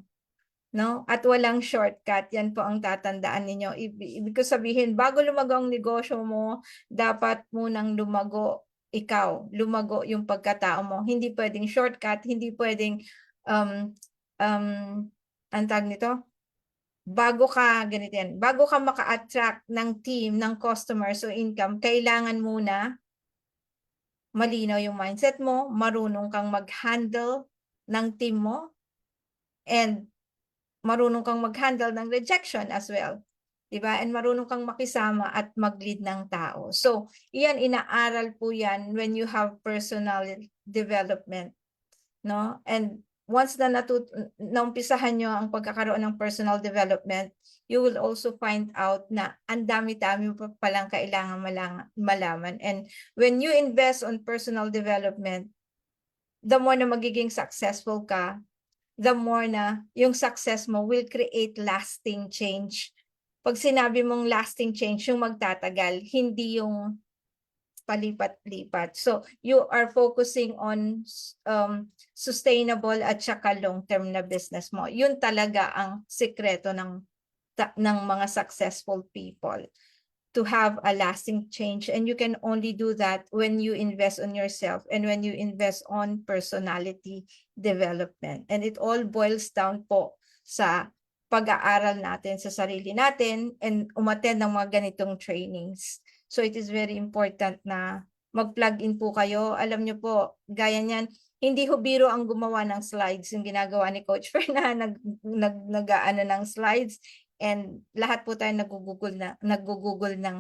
No? At walang shortcut. Yan po ang tatandaan ninyo. Ibig ko sabihin, bago lumago ang negosyo mo, dapat munang lumago ikaw. Lumago yung pagkatao mo. Hindi pwedeng shortcut, hindi pwedeng ang tawag nito? Bago ka maka-attract ng team, ng customers o income, kailangan muna malinaw yung mindset mo, marunong kang mag-handle ng team mo, and marunong kang mag-handle ng rejection as well. Diba? And marunong kang makisama at mag-lead ng tao. So, iyan, inaaral po yan when you have personal development. No? And once na naumpisahan nyo ang pagkakaroon ng personal development, you will also find out na ang dami-dami pa palang kailangan malaman. And when you invest on personal development, the more na magiging successful ka, the more na yung success mo will create lasting change. Pag sinabi mong lasting change, yung magtatagal, hindi yung palipat-lipat. So, you are focusing on sustainable at saka long-term na business mo. Yun talaga ang sikreto ng mga successful people, to have a lasting change. And you can only do that when you invest on yourself and when you invest on personality development. And it all boils down po sa pag-aaral natin sa sarili natin and umattend ng mga ganitong trainings. So it is very important na mag-plug in po kayo. Alam nyo po, gaya niyan, hindi ho biro ang gumawa ng slides, yung ginagawa ni Coach Fernan, nag-aano ng slides, and lahat po tayo nag-google ng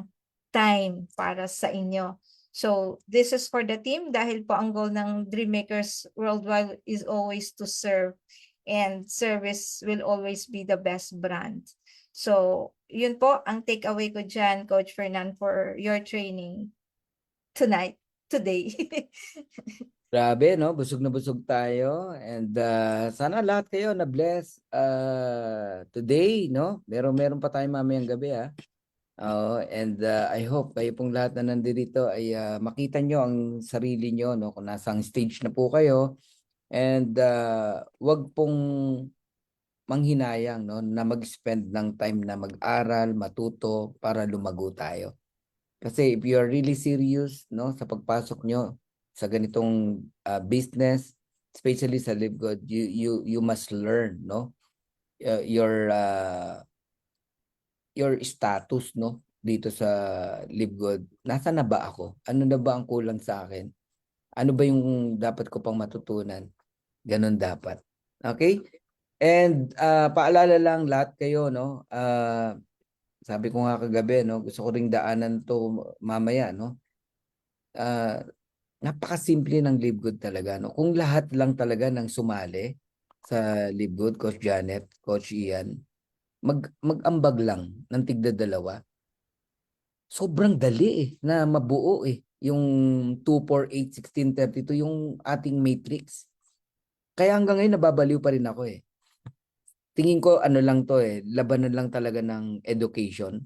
time para sa inyo. So this is for the team dahil po ang goal ng Dreammakers Worldwide is always to serve, and service will always be the best brand. So yun po ang takeaway ko dyan, Coach Fernan, for your training today. Grabe, no? Busog na busog tayo. And sana lahat kayo na-bless today, no? Meron pa tayo mamayang gabi, ha? And I hope kayo pong lahat na nandito ay makita nyo ang sarili nyo, no? Kung nasang stage na po kayo. And wag pong manghinayang, no? Na mag-spend ng time na mag-aral, matuto para lumago tayo. Kasi if you are really serious, no, sa pagpasok nyo sa ganitong business, especially sa Live Good, you must learn, no, your status, no, dito sa Live Good. Nasaan na ba ako? Ano na ba ang kulang sa akin? Ano ba yung dapat ko pang matutunan? Ganon dapat. Okay? And paalala lang lahat kayo, no, sabi ko nga kagabi, no, gusto ko ring daanan to mamaya, no. Napakasimple ng Live Good talaga, no. Kung lahat lang talaga ng sumali sa Live Good, Coach Janet, Coach Ian, mag-ambag lang ng tigda-dalawa. Sobrang dali na mabuo yung 248, 1632 yung ating matrix. Kaya hanggang ngayon nababaliw pa rin ako Tingin ko ano lang to labanan lang talaga ng education.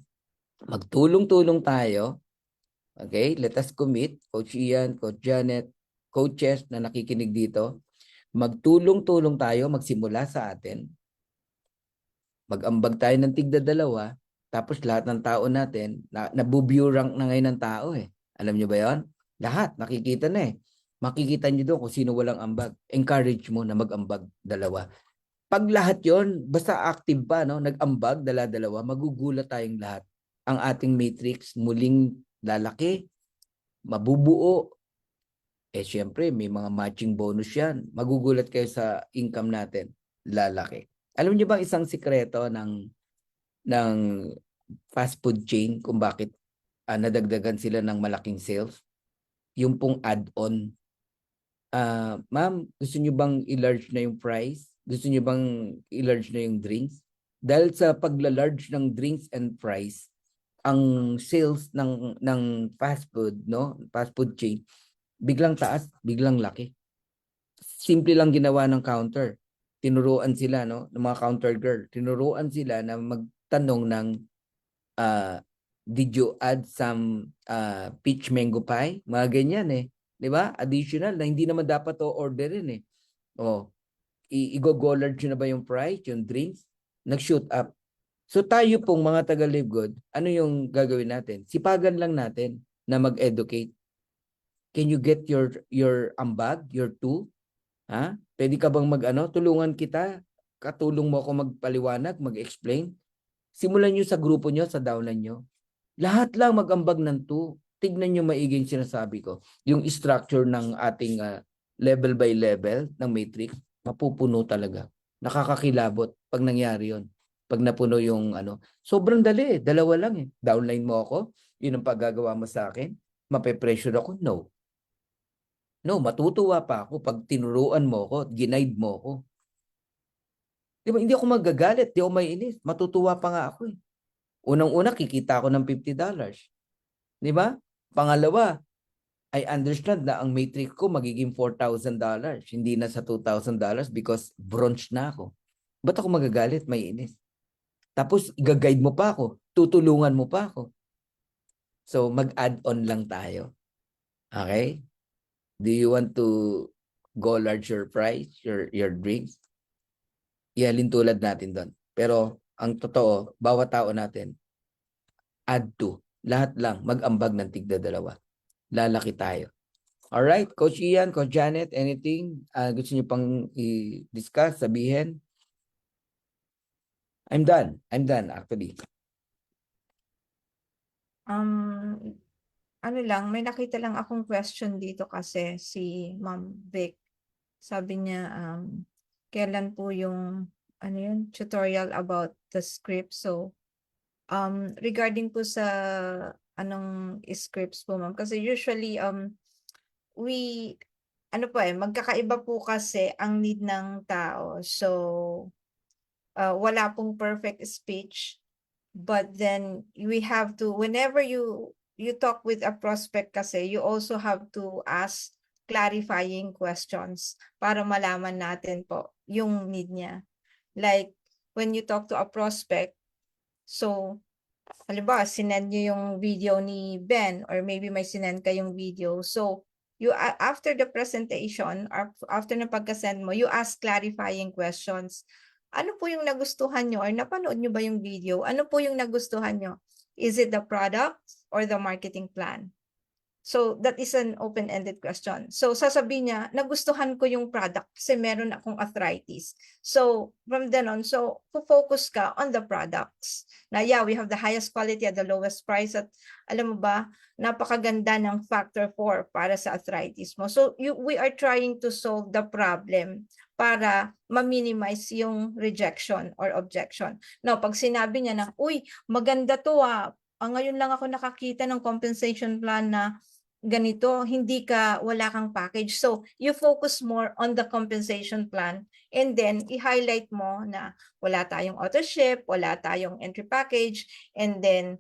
Magtulong-tulong tayo. Okay, let us commit, Coach Ian, Coach Janet, coaches na nakikinig dito. Magtulong-tulong tayo, magsimula sa atin. Mag-ambag tayo ng tigda-dalawa, tapos lahat ng tao natin, nabubureau rank na ngayon ng tao Alam nyo ba yon? Lahat, nakikita na Makikita nyo doon kung sino walang ambag. Encourage mo na mag-ambag dalawa. Pag lahat yon, basta active pa, no? Nag-ambag, dala-dalawa, magugulat tayong lahat. Ang ating matrix muling lalaki, mabubuo. Syempre, may mga matching bonus yan. Magugulat kayo sa income natin. Lalaki. Alam niyo ba isang sikreto ng fast food chain kung bakit nadagdagan sila ng malaking sales? Yung pong add-on. Ma'am, gusto niyo bang i-large na yung price? Gusto niyo bang i-large na yung drinks? Dahil sa pagla-large ng drinks and price, ang sales ng fast food, no? Fast food chain, biglang taas, biglang laki. Simple lang ginawa ng counter. Tinuruan sila, no? Ng mga counter girl. Tinuruan sila na magtanong ng did you add some peach mango pie? Mga ganyan 'Di ba? Additional na hindi naman dapat to orderin i-go-large na ba yung price, yung drinks? Nag-shoot up. So tayo pong mga taga-Live Good, ano yung gagawin natin? Sipagan lang natin na mag-educate. Can you get your ambag, your two? Ha? Pwede ka bang tulungan kita? Katulong mo ako magpaliwanag, mag-explain? Simulan nyo sa grupo nyo, sa downan nyo. Lahat lang mag-ambag ng two. Tignan nyo maigi yung sinasabi ko. Yung structure ng ating level by level ng matrix, mapupuno talaga. Nakakakilabot pag nangyari yon. Pag napuno yung sobrang dali. Dalawa lang Downline mo ako, yun ang paggagawa mo sa akin. Mape-pressure ako? No. No, matutuwa pa ako pag tinuruan mo ako, ginaid mo ako. Diba, hindi ako magagalit, hindi ako maiinis. Matutuwa pa nga ako Unang-una, kikita ako ng $50. Di ba? Pangalawa, I understand na ang matrix ko magiging $4,000. Hindi na sa $2,000 because bronze na ako. Ba't ako magagalit, maiinis? Tapos, i-guide mo pa ako. Tutulungan mo pa ako. So, mag-add-on lang tayo. Okay? Do you want to go large your price, your drinks? Ihalin tulad natin doon. Pero ang totoo, bawat tao natin, add to. Lahat lang, mag-ambag ng tigda-dalawa. Lalaki tayo. Alright, Coach Ian, Coach Janet, anything gusto niyo pang i-discuss, sabihin? I'm done actually. Ano lang, may nakita lang akong question dito kasi si Ma'am Vic. Sabi niya, kailan po yung tutorial about the script. So, regarding po sa anong scripts po, ma'am. Kasi usually, magkakaiba po kasi ang need ng tao. So, wala pong perfect speech. But then, we have to, whenever you talk with a prospect kasi, you also have to ask clarifying questions para malaman natin po yung need niya. Like, when you talk to a prospect, so, halimbawa, sinend nyo yung video ni Ben or maybe may sinend kayong video. So, you after the presentation or after na pagka-send mo, you ask clarifying questions. Ano po yung nagustuhan nyo or napanood nyo ba yung video? Ano po yung nagustuhan nyo? Is it the product or the marketing plan? So, that is an open-ended question. So, sasabihin niya, nagustuhan ko yung product kasi meron akong arthritis. So, from then on, so, focus ka on the products. Na, yeah, we have the highest quality at the lowest price. At alam mo ba, napakaganda ng factor 4 para sa arthritis mo. So, we are trying to solve the problem para ma-minimize yung rejection or objection. Now, pag sinabi niya na, uy, maganda to ngayon lang ako nakakita ng compensation plan na ganito, wala kang package. So, you focus more on the compensation plan and then i-highlight mo na wala tayong auto ship, wala tayong entry package, and then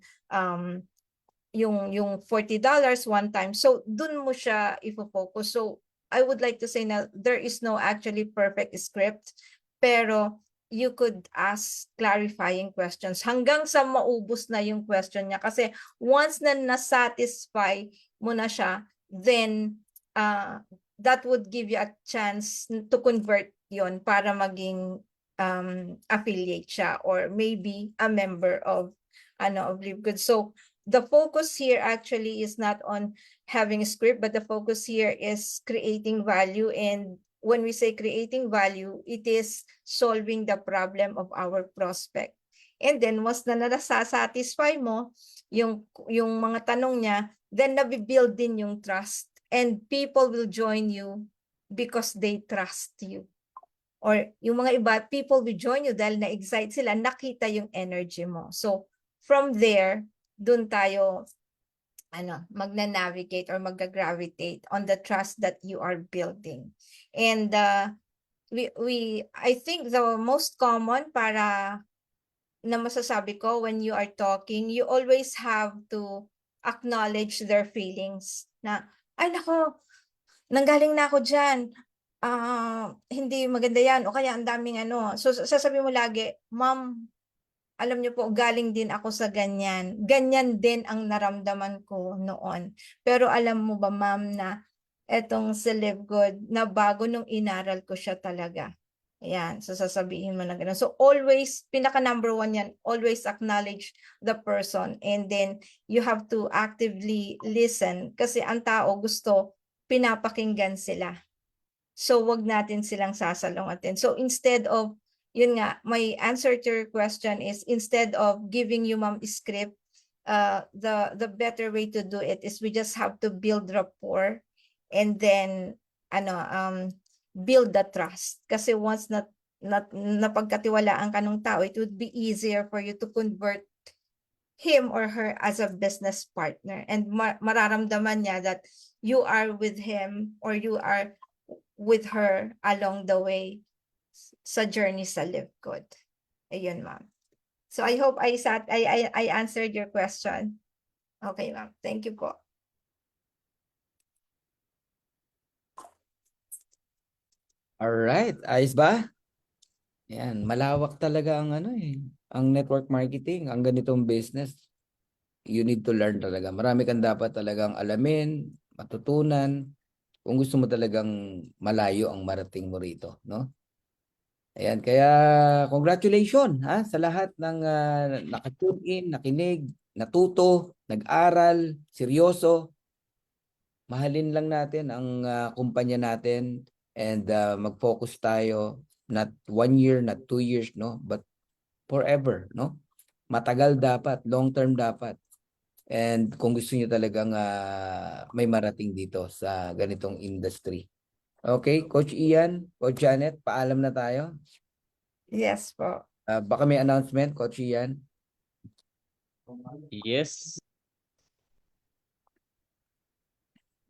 yung $40 one time. So, dun mo siya i-focus. So, I would like to say na there is no actually perfect script, pero you could ask clarifying questions hanggang sa maubos na yung question niya. Kasi once na na-satisfy mo na siya, then that would give you a chance to convert yon para maging affiliate siya or maybe a member of Live Good. So the focus here actually is not on having a script, but the focus here is creating value. And when we say creating value, it is solving the problem of our prospect. And then once na nasasatisfy mo yung mga tanong niya, then nabibuild din yung trust. And people will join you because they trust you. Or yung mga iba, people will join you dahil na-excite sila, nakita yung energy mo. So from there, dun tayo magna-navigate or magga-gravitate on the trust that you are building. And I think the most common na masasabi ko when you are talking, you always have to acknowledge their feelings na, ay nako, nanggaling na ako dyan, hindi maganda yan, o kaya ang daming So sasabihin mo lagi, ma'am, alam niyo po, galing din ako sa ganyan. Ganyan din ang naramdaman ko noon. Pero alam mo ba, ma'am, na etong si Live Good, na bago nung inaral ko siya talaga. Ayan, so sasabihin mo na gano'n. So always, pinaka number one yan, always acknowledge the person. And then you have to actively listen. Kasi ang tao gusto, pinapakinggan sila. So wag natin silang sasalungatin. So instead of yun nga, my answer to your question is instead of giving you ma'am script, the better way to do it is we just have to build rapport and then build the trust. Kasi once napagkatiwalaan ka ng tao, it would be easier for you to convert him or her as a business partner. And mararamdaman niya that you are with him or you are with her along the way sa journey sa Live Good. Ayun, ma'am. So I hope I answered your question. Okay, ma'am. Thank you po. Alright, ayos ba? Yan, malawak talaga ang ang network marketing, ang ganitong business. You need to learn talaga. Marami kang dapat talagang alamin, matutunan, kung gusto mo talagang malayo ang marating mo rito, no? Ayan, kaya congratulations sa lahat ng naka-tune in, nakinig, natuto, nag-aral, seryoso. Mahalin lang natin ang kumpanya natin and mag-focus tayo not 1 year, not 2 years, no, but forever, no? Matagal dapat, long term dapat. And kung gusto niyo talagang may marating dito sa ganitong industry. Okay, Coach Ian, Coach Janet, paalam na tayo. Yes po. Baka may announcement, Coach Ian? Yes.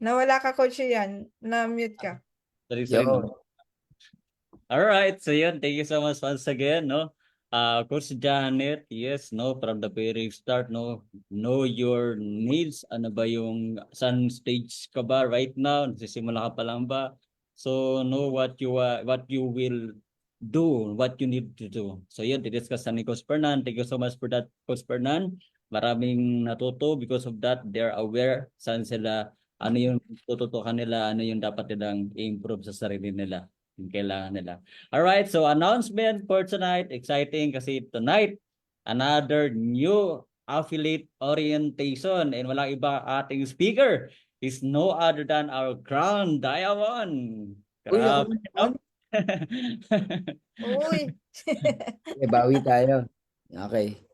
Nawala ka, Coach Ian. Na-mute ka. Sorry. Yo. Alright, so yun, thank you so much once again, no? Coach Janet, yes, no, from the very start, no, know your needs. Ano ba yung, saan stage ka ba right now? Nagsisimula ka pa lang ba? So, know what you will do, what you need to do. So yun, didiscuss ni Coach Fernan. Thank you so much for that, Coach Fernan. Maraming natuto because of that. They're aware saan sila, ano yung tututukan nila, ano yung dapat nilang i-improve sa sarili nila, yung kailangan nila. Alright, so announcement for tonight. Exciting kasi tonight, another new affiliate orientation. And walang iba ating speaker is no other than our Crown Diamond. Uy, ako Grabe, naman. Uy. Bawi tayo. Okay.